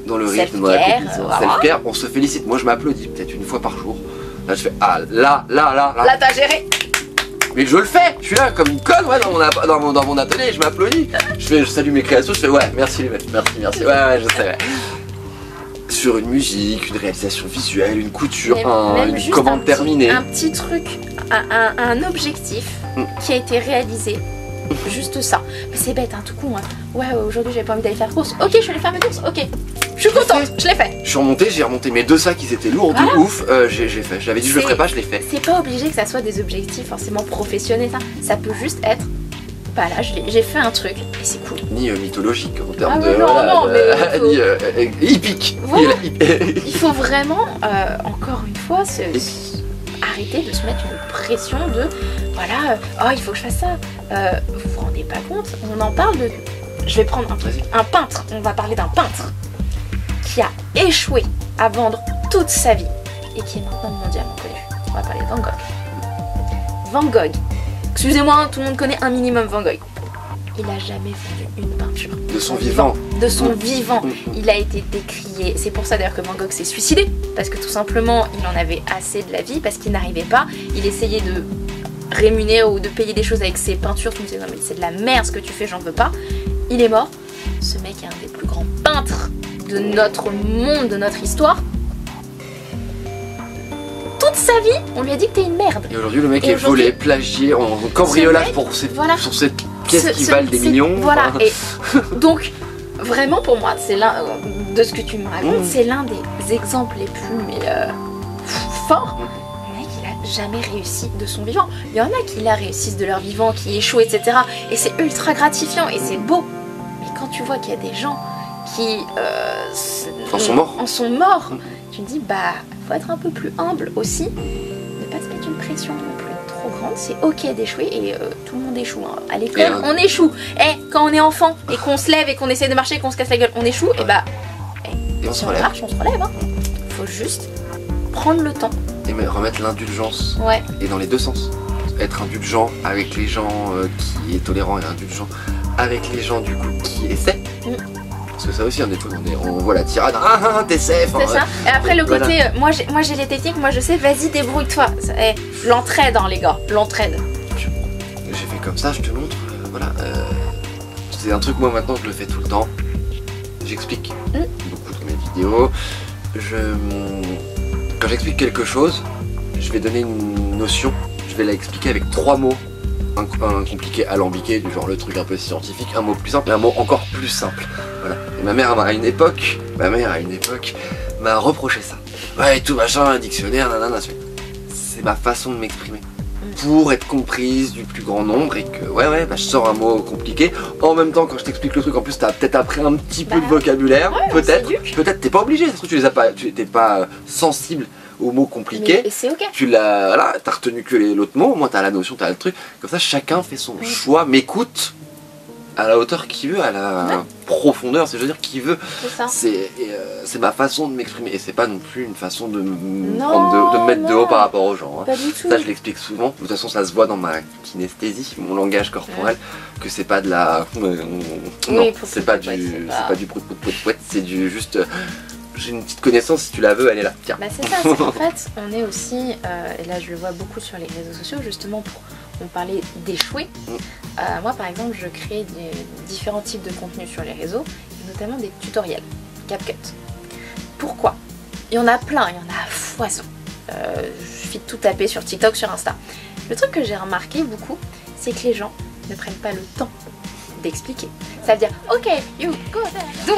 S1: Dans le rythme, dans la compétition, self-care, on se félicite. Moi je m'applaudis peut-être une fois par jour. Là je fais là.
S2: Là t'as géré.
S1: Mais je le fais. Je suis là comme une conne dans mon atelier. Je m'applaudis. Je salue mes créations. Je fais ouais merci les mecs. Merci. Ouais je sais. Ouais. Sur une musique, une réalisation visuelle, une couture, une commande terminée.
S2: Un petit truc, un objectif qui a été réalisé. Juste ça. Mais c'est bête, hein, tout con. Hein. Ouais, aujourd'hui j'avais pas envie d'aller faire course. Ok, je suis allée faire mes courses. Ok. Je suis contente, je l'ai fait.
S1: Je suis remontée, j'ai remonté mes 2 sacs, ils étaient lourds de ouf. J'ai fait. J'avais dit je le ferais pas, je l'ai fait.
S2: C'est pas obligé que ça soit des objectifs forcément professionnels. Ça peut juste être. Bah là, j'ai fait un truc et c'est cool.
S1: Ni mythologique en termes
S2: ni
S1: hippique.
S2: Voilà. Il faut vraiment, encore une fois, arrêter de se mettre une pression de voilà, oh il faut que je fasse ça. Vous vous rendez pas compte? On en parle de. Je vais prendre un peintre. On va parler d'un peintre qui a échoué à vendre toute sa vie et qui est maintenant mondialement connu. On va parler de Van Gogh. Van Gogh. Excusez-moi, tout le monde connaît un minimum Van Gogh. Il a jamais vendu une peinture.
S1: De son vivant.
S2: De son vivant. Il a été décrié. C'est pour ça d'ailleurs que Van Gogh s'est suicidé. Parce que tout simplement, il en avait assez de la vie, parce qu'il n'arrivait pas. Il essayait de rémunérer ou de payer des choses avec ses peintures. Tout le monde disait non mais c'est de la merde ce que tu fais, j'en veux pas. Il est mort. Ce mec est un des plus grands peintres de notre monde, de notre histoire. Toute sa vie, on lui a dit que t'es une merde.
S1: Et aujourd'hui, le mec est volé, plagié, en cambriolage pour cette pièce qui valent des millions.
S2: Voilà, et donc, vraiment pour moi, c'est l'un de ce que tu me racontes, c'est l'un des exemples les plus forts. Le mec, il a jamais réussi de son vivant. Il y en a qui la réussissent de leur vivant, qui échouent, etc. Et c'est ultra gratifiant et c'est beau. Mais quand tu vois qu'il y a des gens qui
S1: en sont morts,
S2: tu te dis, bah, faut être un peu plus humble aussi, ne pas se mettre une pression non plus trop grande, c'est ok d'échouer et tout le monde échoue. Hein. À l'école, on échoue. Quand on est enfant et qu'on se lève et qu'on essaie de marcher et qu'on se casse la gueule, on échoue, et bah, si on marche, on se relève. Hein. Faut juste prendre le temps.
S1: Et remettre l'indulgence. Ouais. Et dans les deux sens. Être indulgent avec les gens qui est tolérant et indulgent avec les gens du coup qui essaient. Parce que ça aussi, on voit la tirade, t'essaies.
S2: C'est ça. Et après le côté, moi j'ai les techniques, moi je sais, vas-y débrouille-toi. L'entraide, hein, les gars, l'entraide.
S1: J'ai fait comme ça, je te montre, voilà. C'est un truc, moi maintenant je le fais tout le temps. J'explique beaucoup de mes vidéos. Quand j'explique quelque chose, je vais donner une notion, je vais la expliquer avec 3 mots un compliqué alambiqué, du genre le truc un peu scientifique, un mot plus simple et un mot encore plus simple. Voilà. Et ma mère à une époque m'a reproché ça. Ouais, tout machin, un dictionnaire, nanana. C'est ma façon de m'exprimer. Pour être comprise du plus grand nombre et que je sors un mot compliqué. En même temps, quand je t'explique le truc, en plus t'as peut-être appris un petit peu de vocabulaire, peut-être t'es pas obligé, ça se trouve tu les as pas, tu n'étais pas sensible aux mots compliqués.
S2: Mais c'est ok.
S1: Tu l'as, voilà, t'as retenu que l'autre mot, au moins t'as la notion, t'as le truc. Comme ça, chacun fait son choix, m'écoute à la hauteur qu'il veut, à la profondeur, c'est je veux dire qu'il veut. C'est ma façon de m'exprimer et c'est pas non plus une façon de me mettre de haut par rapport aux gens.
S2: Pas du tout.
S1: Ça je l'explique souvent. De toute façon ça se voit dans ma kinesthésie, mon langage corporel, que c'est pas de la. Non, c'est pas du prout, c'est du juste. J'ai une petite connaissance, si tu la veux, elle est là. Tiens.
S2: Bah c'est ça, c'est qu'en fait, on est aussi, et là je le vois beaucoup sur les réseaux sociaux, justement on parlait d'échouer. Moi par exemple, je crée différents types de contenus sur les réseaux, et notamment des tutoriels, CapCut. Pourquoi? Il y en a plein, il y en a à foison. Il suffit de tout taper sur TikTok, sur Insta. Le truc que j'ai remarqué beaucoup, c'est que les gens ne prennent pas le temps d'expliquer. Ça veut dire, ok, you go there.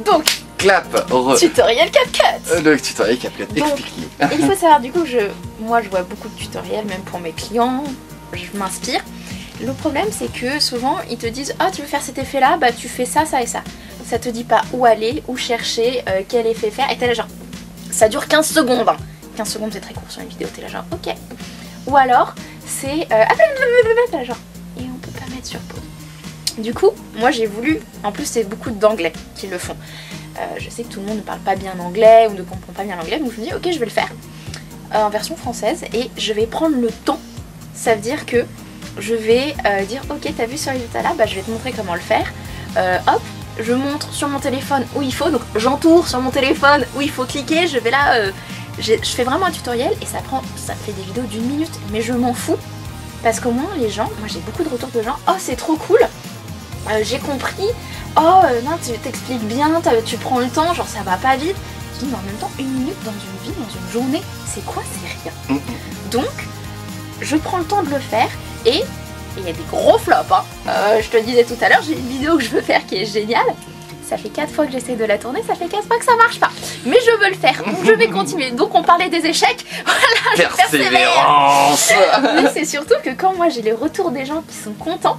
S2: Donc,
S1: clap,
S2: tutoriel CapCut.
S1: Le tutoriel CapCut, explique-lui.
S2: Il faut savoir du coup, moi je vois beaucoup de tutoriels, même pour mes clients, je m'inspire. Le problème c'est que souvent ils te disent, ah tu veux faire cet effet là, bah tu fais ça, ça et ça. Ça te dit pas où aller, où chercher, quel effet faire, et t'es là genre, ça dure 15 secondes. 15 secondes c'est très court sur une vidéo, t'es là genre, ok. Ou alors, c'est, t'es là genre, et on peut pas mettre sur pause. Du coup, moi j'ai voulu, en plus c'est beaucoup d'anglais qui le font. Je sais que tout le monde ne parle pas bien anglais ou ne comprend pas bien l'anglais, donc je me dis ok je vais le faire en version française et je vais prendre le temps. Ça veut dire que je vais dire ok t'as vu ce résultat là, bah je vais te montrer comment le faire. Hop, je montre sur mon téléphone où il faut, donc j'entoure sur mon téléphone où il faut cliquer, je vais là, je fais vraiment un tutoriel et ça fait des vidéos d'1 minute, mais je m'en fous parce qu'au moins les gens, moi j'ai beaucoup de retours de gens, oh c'est trop cool, j'ai compris, oh non tu t'expliques bien, tu prends le temps, genre ça va pas vite. Je dis mais en même temps 1 minute dans une vie, dans une journée, c'est quoi? C'est rien. Donc je prends le temps de le faire et il y a des gros flops hein. Je te le disais tout à l'heure, j'ai une vidéo que je veux faire qui est géniale. Ça fait 4 fois que j'essaie de la tourner, ça fait 4 fois que ça marche pas. Mais je veux le faire, donc je vais continuer. Donc on parlait des échecs, voilà,
S1: persévérance.
S2: Mais c'est surtout que quand moi j'ai les retours des gens qui sont contents,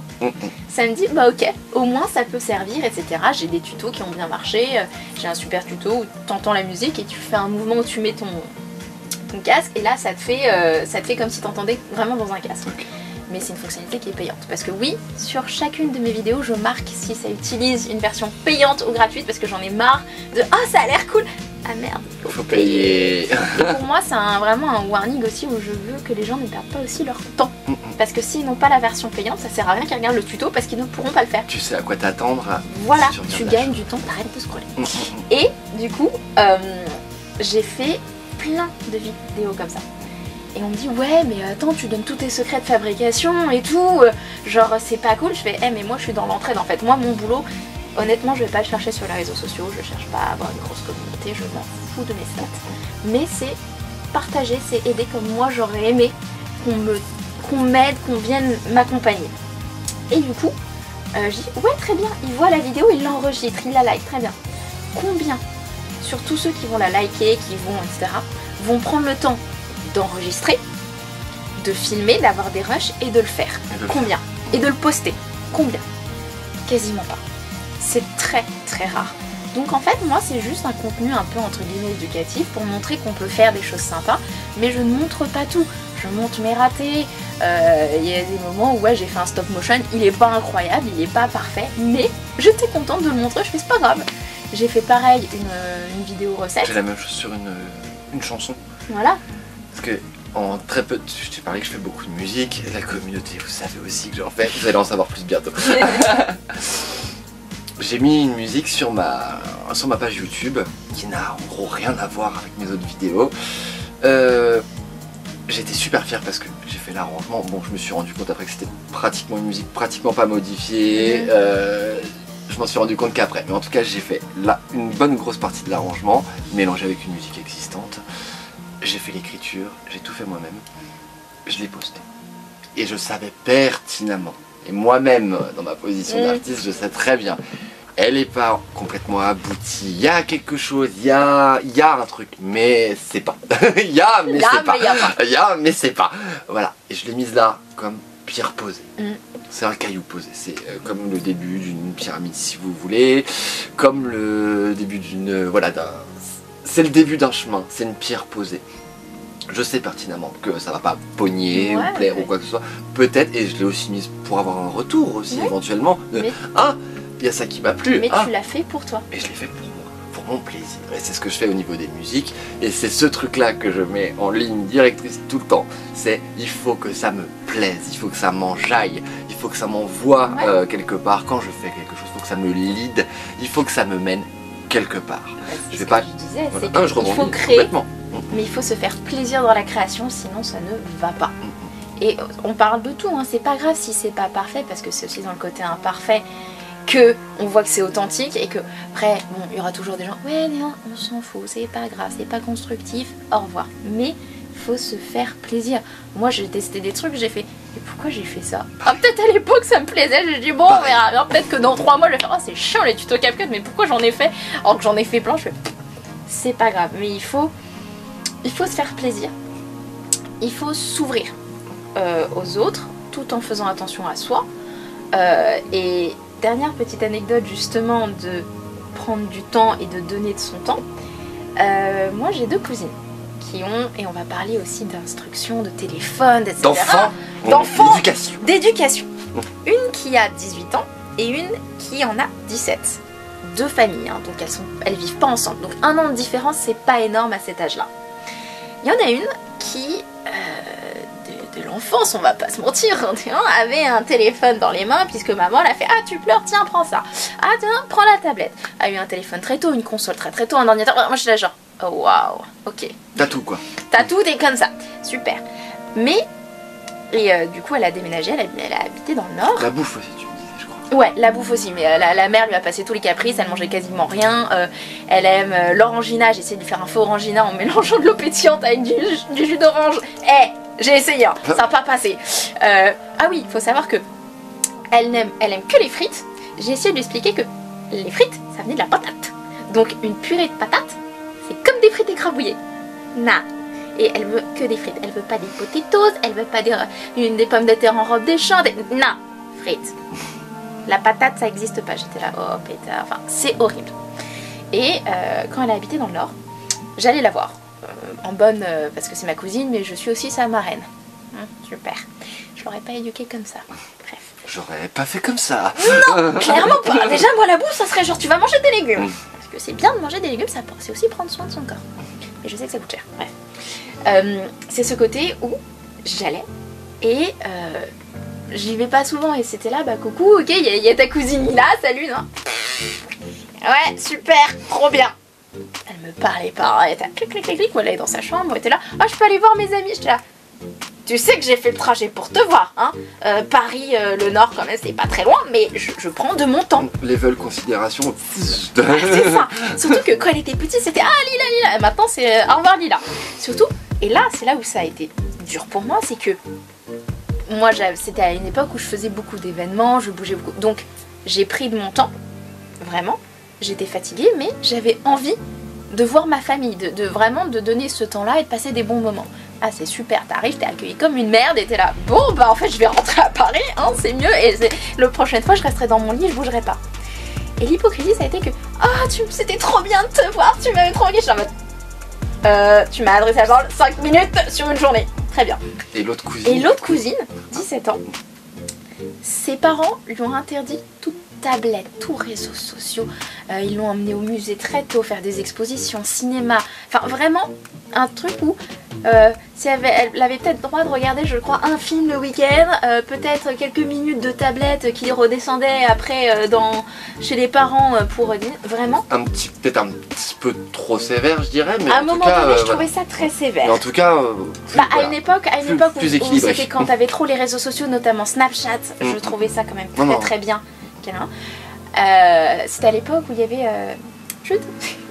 S2: ça me dit bah ok, au moins ça peut servir, etc. J'ai des tutos qui ont bien marché, j'ai un super tuto où tu entends la musique et tu fais un mouvement où tu mets ton casque et là ça te fait comme si tu entendais vraiment dans un casque. Okay. Mais c'est une fonctionnalité qui est payante. Parce que oui, sur chacune de mes vidéos, je marque si ça utilise une version payante ou gratuite parce que j'en ai marre de « Ah, ça a l'air cool !» Ah merde,
S1: faut payer. Et
S2: pour moi, c'est vraiment un warning aussi où je veux que les gens ne perdent pas aussi leur temps. Parce que s'ils n'ont pas la version payante, ça sert à rien qu'ils regardent le tuto parce qu'ils ne pourront pas le faire.
S1: Tu sais à quoi t'attendre.
S2: Voilà, tu gagnes du temps, t'arrêtes de scroller. Et du coup, j'ai fait plein de vidéos comme ça. Et on me dit ouais mais attends tu donnes tous tes secrets de fabrication et tout, genre c'est pas cool. Je fais mais moi je suis dans l'entraide en fait. Moi mon boulot, honnêtement je vais pas le chercher sur les réseaux sociaux, je cherche pas à avoir une grosse communauté, je m'en fous de mes stats. Mais c'est partager, c'est aider comme moi j'aurais aimé qu'on m'aide, qu'on vienne m'accompagner. Et du coup je dis ouais très bien, il voit la vidéo, il l'enregistre, il la like, très bien. Combien sur tous ceux qui vont la liker, qui vont etc. vont prendre le temps d'enregistrer, de filmer, d'avoir des rushs et de le faire. Combien? Et de le poster. Combien? Quasiment pas. C'est très très rare. Donc en fait moi c'est juste un contenu un peu entre guillemets éducatif pour montrer qu'on peut faire des choses sympas, mais je ne montre pas tout. Je montre mes ratés, il y a des moments où ouais, j'ai fait un stop motion, il est pas incroyable, il est pas parfait, mais j'étais contente de le montrer, je fais c'est pas grave. J'ai fait pareil une vidéo recette.
S1: J'ai la même chose sur une chanson.
S2: Voilà.
S1: Parce que en très peu, je t'ai parlé que je fais beaucoup de musique, la communauté, vous savez aussi que j'en fais, vous allez en savoir plus bientôt. J'ai mis une musique sur ma page YouTube qui n'a en gros rien à voir avec mes autres vidéos. J'étais super fier parce que j'ai fait l'arrangement. Bon, je me suis rendu compte après que c'était pratiquement une musique pratiquement pas modifiée. Je m'en suis rendu compte qu'après. Mais en tout cas, j'ai fait là une bonne grosse partie de l'arrangement, mélangé avec une musique existante. J'ai fait l'écriture, j'ai tout fait moi-même, je l'ai posté. Et je savais pertinemment, et moi-même dans ma position d'artiste, je sais très bien, elle n'est pas complètement aboutie, il y a quelque chose, il y a un truc, mais c'est pas. Il y a, mais c'est pas. Il y a, mais c'est pas. Voilà, et je l'ai mise là comme pierre posée. C'est un caillou posé, c'est comme le début d'une pyramide si vous voulez, comme le début d'une... Voilà, c'est le début d'un chemin, c'est une pierre posée. Je sais pertinemment que ça va pas pogner ou plaire ou quoi que ce soit, peut-être, et je l'ai aussi mise pour avoir un retour aussi éventuellement. Ah, il y a ça qui m'a plu.
S2: Mais tu l'as fait pour toi.
S1: Et je l'ai fait pour moi, pour mon plaisir. Et c'est ce que je fais au niveau des musiques, et c'est ce truc-là que je mets en ligne directrice tout le temps. C'est il faut que ça me plaise, il faut que ça m'enjaille, il faut que ça m'envoie quelque part. Quand je fais quelque chose, il faut que ça me lead, il faut que ça me mène quelque part.
S2: Je vais pas. Je disais, c'est qu'il faut créer, mais il faut se faire plaisir dans la création, sinon ça ne va pas. Et on parle de tout, hein. C'est pas grave si c'est pas parfait, parce que c'est aussi dans le côté imparfait que on voit que c'est authentique, et que après, bon, il y aura toujours des gens, ouais, non, on s'en fout, c'est pas grave, c'est pas constructif, au revoir. Mais faut se faire plaisir. Moi, j'ai testé des trucs, j'ai fait, et pourquoi j'ai fait ça? Ah, peut-être à l'époque ça me plaisait, j'ai dit bon, on verra bien, peut-être que dans 3 mois je vais faire, oh, c'est chiant les tutos CapCut, mais pourquoi j'en ai fait? Alors que j'en ai fait plein, je fais, c'est pas grave, mais il faut se faire plaisir, il faut s'ouvrir aux autres tout en faisant attention à soi. Et dernière petite anecdote justement de prendre du temps et de donner de son temps, moi j'ai 2 cousines qui ont, et on va parler aussi d'instruction, de téléphone, etc. D'enfants, d'éducation. Une qui a 18 ans et une qui en a 17. 2 familles, hein, donc elles vivent pas ensemble. Donc 1 an de différence, c'est pas énorme à cet âge-là. Il y en a une qui, de l'enfance, on va pas se mentir, avait un téléphone dans les mains, puisque maman elle a fait, ah tu pleures, tiens prends ça, ah tiens prends la tablette. A eu un téléphone très tôt, une console très tôt, un ordinateur. Moi je suis là genre, oh waouh, ok.
S1: T'as tout quoi.
S2: T'as tout, t'es comme ça, super. Mais, et du coup elle a déménagé, elle a habité dans le Nord.
S1: La bouffe aussi tu me disais, je crois.
S2: Ouais, la bouffe aussi, mais la mère lui a passé tous les caprices, elle mangeait quasiment rien. Elle aime l'orangina, j'ai essayé de lui faire un faux orangina en mélangeant de l'eau pétillante avec du jus d'orange. J'ai essayé, hein, ça n'a pas passé. Ah oui, il faut savoir que elle aime que les frites. J'ai essayé de lui expliquer que les frites, ça venait de la patate. Donc une purée de patates, c'est comme des frites écrabouillées. Nah. Et elle veut que des frites. Elle veut pas des potatoes, elle veut pas des pommes de terre en robe des champs. Nah, frites. La patate, ça n'existe pas. J'étais là, oh pétard, enfin, c'est horrible. Et quand elle a habité dans le Nord, j'allais la voir. En bonne, parce que c'est ma cousine, mais je suis aussi sa marraine. Super. Je l'aurais pas éduquée comme ça. Bref.
S1: J'aurais pas fait comme ça.
S2: Non, clairement pas. Déjà, moi, la bouffe, ça serait genre, tu vas manger des légumes. Parce que c'est bien de manger des légumes, c'est aussi prendre soin de son corps. Mais je sais que ça coûte cher. Bref. C'est ce côté où j'allais et j'y vais pas souvent, et c'était là, bah coucou, ok, il y a ta cousine là, salut, non? Ouais, super, trop bien. Elle me parlait pas, elle était clic clic clic clic, elle est dans sa chambre, elle était là, ah je peux aller voir mes amis, j'étais là. Tu sais que j'ai fait le trajet pour te voir, hein. Paris, le Nord quand même, c'est pas très loin, mais je prends de mon temps.
S1: Level considération.
S2: C'est ça. Surtout que quand elle était petite, c'était ah Lila, et maintenant c'est au revoir Lila. Surtout, et là c'est là où ça a été dur pour moi, c'est que moi c'était à une époque où je faisais beaucoup d'événements, je bougeais beaucoup, donc j'ai pris de mon temps, vraiment. J'étais fatiguée, mais j'avais envie de voir ma famille, de vraiment de donner ce temps-là et de passer des bons moments. Ah c'est super, t'arrives, t'es accueillie comme une merde et t'es là, bon bah en fait je vais rentrer à Paris, hein, c'est mieux, et la prochaine fois je resterai dans mon lit, je bougerai pas. Et l'hypocrisie ça a été que, ah c'était trop bien de te voir, tu m'avais trop envie, je suis en mode, tu m'as adressé la parole 5 minutes sur une journée, très bien.
S1: Et l'autre cousine 17 ans,
S2: ses parents lui ont interdit toute tablette, tous réseaux sociaux, ils l'ont emmenée au musée très tôt, faire des expositions, cinéma, enfin vraiment un truc où si elle avait peut-être le droit de regarder, je crois, un film le week-end, peut-être quelques minutes de tablette qui redescendaient après chez les parents pour vraiment.
S1: Peut-être un petit peu trop sévère, je dirais, mais
S2: à un moment donné, je trouvais ça très sévère.
S1: Mais en tout cas,
S2: à une époque où c'était quand t'avais trop les réseaux sociaux, notamment Snapchat, je trouvais ça quand même très bien. C'était à l'époque où il y avait chut,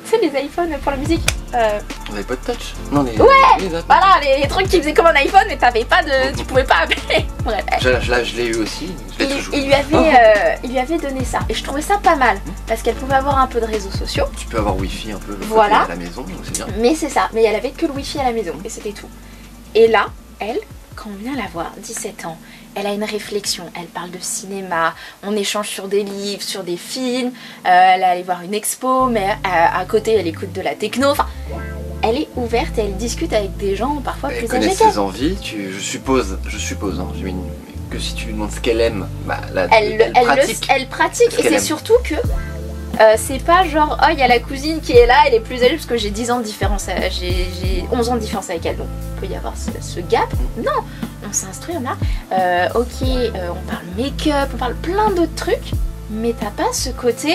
S2: Tu sais, les iPhones pour la musique.
S1: On avait pas de touch. Non,
S2: ouais, voilà, les trucs qui faisaient comme un iPhone, mais t'avais pas de, tu pouvais pas appeler. Bref.
S1: Je l'ai eu aussi.
S2: Il lui avait donné ça. Et je trouvais ça pas mal. Parce qu'elle pouvait avoir un peu de réseaux sociaux.
S1: Tu peux avoir Wi-Fi un peu
S2: voilà.
S1: À la maison, c'est bien.
S2: Mais c'est ça. Mais elle avait que le Wi-Fi à la maison. Et c'était tout. Et là, elle, quand on vient la voir, 17 ans, elle a une réflexion, elle parle de cinéma, on échange sur des livres, sur des films, elle est allée voir une expo, mais à côté elle écoute de la techno, enfin, elle est ouverte et elle discute avec des gens parfois plus âgés qu'elle.
S1: Elle connaît ses envies, je suppose, hein, que si tu lui demandes ce qu'elle aime, bah, elle pratique.
S2: Et c'est surtout que c'est pas genre, oh il y a la cousine qui est là, elle est plus âgée, parce que j'ai 10 ans de différence, j'ai 11 ans de différence avec elle, donc il peut y avoir ce gap. Non, on s'instruit, on a, on parle make-up, on parle plein d'autres trucs, mais t'as pas ce côté,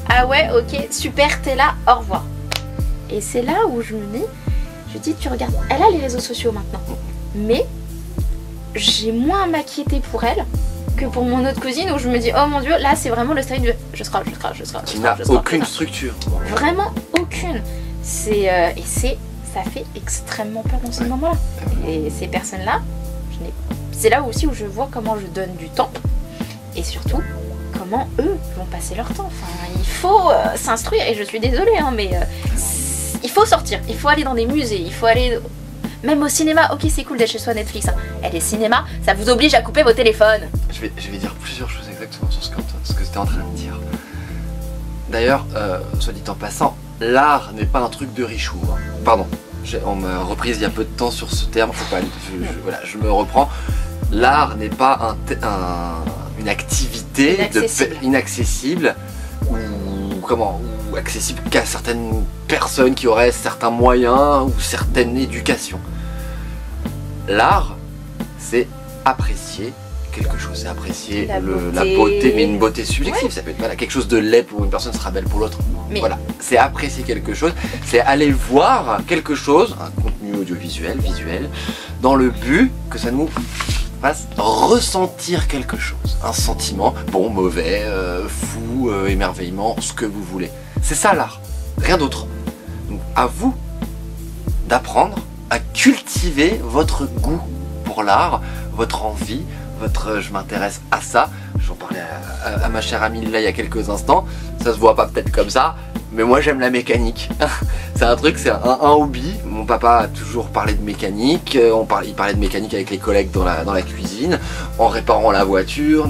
S2: ah ouais, ok, super, t'es là, au revoir. Et c'est là où je me dis, tu regardes, elle a les réseaux sociaux maintenant, mais j'ai moins à m'inquiéter pour elle que pour mon autre cousine où je me dis oh mon dieu, là c'est vraiment le style de je scroll.
S1: Tu n'as aucune structure.
S2: Vraiment aucune. Ça fait extrêmement peur dans ces moments-là. Et ces personnes-là, c'est là aussi où je vois comment je donne du temps et surtout comment eux vont passer leur temps. Enfin, il faut s'instruire et je suis désolée, hein, mais il faut sortir, il faut aller dans des musées, il faut aller. Même au cinéma, ok c'est cool d'être chez soi Netflix, hein. Et les cinémas, ça vous oblige à couper vos téléphones.
S1: Je vais dire plusieurs choses exactement sur ce que tu es en train de dire. D'ailleurs, soit dit en passant, l'art n'est pas un truc de richou. Hein. Pardon, on m'a reprise il y a peu de temps sur ce terme, faut pas, voilà, je me reprends. L'art n'est pas une activité inaccessible ou accessible qu'à certaines personnes qui auraient certains moyens ou certaine éducation. L'art, c'est apprécier quelque chose, c'est apprécier la beauté, mais une beauté subjective. Ouais. Ça peut être voilà, quelque chose de laid pour une personne sera belle pour l'autre. Voilà, c'est apprécier quelque chose, c'est aller voir quelque chose, un contenu audiovisuel, visuel, dans le but que ça nous fasse ressentir quelque chose, un sentiment, bon, mauvais, fou, émerveillement, ce que vous voulez. C'est ça l'art, rien d'autre. Donc à vous d'apprendre à cultiver votre goût pour l'art, votre envie, votre je m'intéresse à ça. J'en parlais à ma chère amie là il y a quelques instants, ça se voit pas peut-être comme ça, mais moi j'aime la mécanique. C'est un truc, c'est un hobby. Mon papa a toujours parlé de mécanique, il parlait de mécanique avec les collègues dans la cuisine, en réparant la voiture,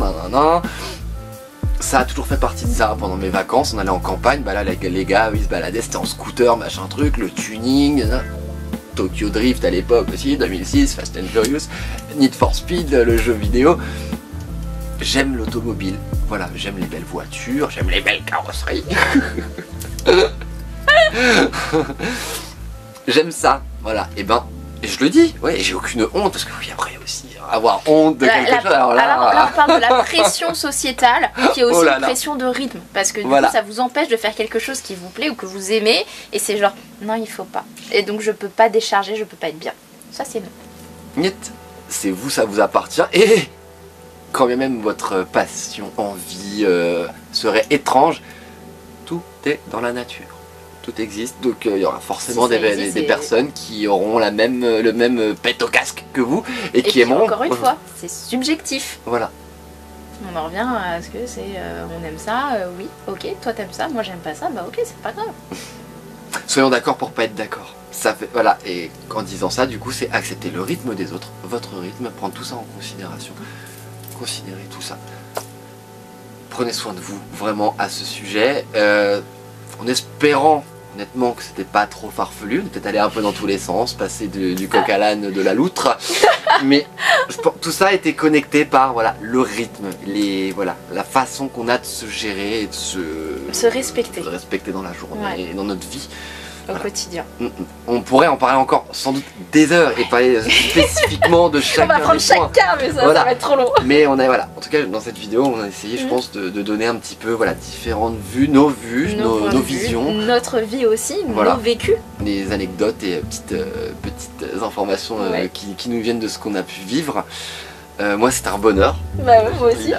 S1: Ça a toujours fait partie de ça. Pendant mes vacances, on allait en campagne, bah là les gars ils se baladaient, c'était en scooter, machin truc, le tuning, Tokyo Drift à l'époque aussi, 2006, Fast and Furious, Need for Speed, le jeu vidéo. J'aime l'automobile, voilà, j'aime les belles voitures, j'aime les belles carrosseries. J'aime ça, voilà, et je le dis, ouais, j'ai aucune honte, parce que oui, après aussi, avoir honte de quelque chose, alors
S2: là on parle de la pression sociétale, qui est aussi une pression de rythme, parce que du coup, ça vous empêche de faire quelque chose qui vous plaît ou que vous aimez, et c'est genre, non, il faut pas, et donc je peux pas décharger, je peux pas être bien, ça c'est non.
S1: Niet, c'est vous, ça vous appartient, et quand bien même votre passion, envie serait étrange, tout est dans la nature. Tout existe, donc il y aura forcément des personnes qui auront le même pet au casque que vous et qui aimeront.
S2: Encore une fois, c'est subjectif.
S1: Voilà.
S2: On en revient à ce que c'est on aime ça, oui, ok, toi t'aimes ça, moi j'aime pas ça, bah ok, c'est pas grave.
S1: Soyons d'accord pour pas être d'accord. Ça fait, voilà, et en disant ça, du coup, c'est accepter le rythme des autres, votre rythme, prendre tout ça en considération. Considérez tout ça. Prenez soin de vous, vraiment, à ce sujet. En espérant honnêtement que c'était pas trop farfelu, peut-être aller un peu dans tous les sens, passer du coq à l'âne, de la loutre, mais tout ça a été connecté par voilà, le rythme, la façon qu'on a de se gérer et de se respecter dans la journée et dans notre vie.
S2: Au quotidien.
S1: On pourrait en parler encore sans doute des heures et parler spécifiquement de chacun.
S2: On va prendre chacun, mais ça va être trop long.
S1: Mais on a en tout cas dans cette vidéo on a essayé je pense de donner un petit peu différentes vues, nos visions. Notre vie aussi, nos vécus. Des anecdotes et petites informations qui nous viennent de ce qu'on a pu vivre. Moi c'est un bonheur.
S2: Bah ouais, moi aussi.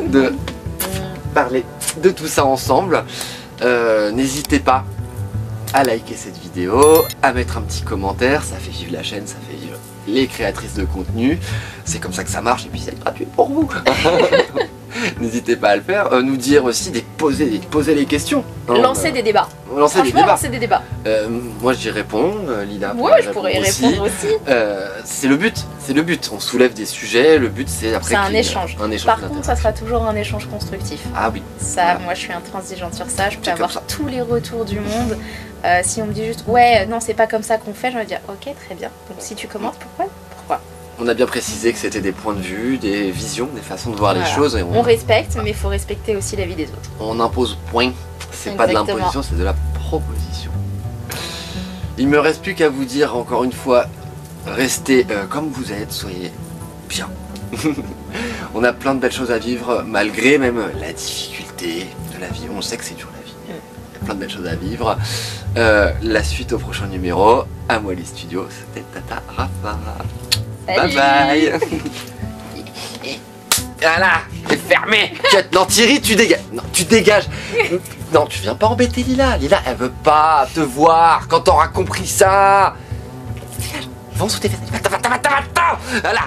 S1: de parler de tout ça ensemble. N'hésitez pas à liker cette vidéo, à mettre un petit commentaire, ça fait vivre la chaîne, ça fait vivre les créatrices de contenu. C'est comme ça que ça marche et puis c'est gratuit pour vous. N'hésitez pas à le faire, nous dire aussi, poser les questions.
S2: Lancer des débats.
S1: Lancer
S2: des débats.
S1: Moi j'y réponds, Lila.
S2: Ouais, je pourrais y répondre aussi.
S1: C'est le but, on soulève des sujets, le but c'est après...
S2: C'est un échange. Par contre,
S1: d'intérêt.
S2: ça sera toujours un échange constructif.
S1: Ah oui.
S2: Ça, voilà. Moi je suis intransigeante sur ça, je peux avoir tous les retours du monde. Si on me dit juste, ouais, non, c'est pas comme ça qu'on fait, je vais dire, ok, très bien. Donc si tu commentes, pourquoi?
S1: On a bien précisé que c'était des points de vue, des visions, des façons de voir les choses. Et
S2: on respecte, mais il faut respecter aussi la vie des autres.
S1: On impose point, c'est pas de l'imposition, c'est de la proposition. Il me reste plus qu'à vous dire encore une fois, restez comme vous êtes, soyez bien. On a plein de belles choses à vivre, malgré même la difficulté de la vie. On sait que c'est dur la vie, il y a plein de belles choses à vivre. La suite au prochain numéro, à moi les studios, c'était Tata Rafa.
S2: Salut.
S1: Bye bye. Voilà, c'est fermé. Non Thierry, tu dégages. Non, tu dégages. Non, tu viens pas embêter Lila. Lila, elle veut pas te voir quand t'auras compris ça. Dégage. Fonce sous tes fesses. Va. Voilà.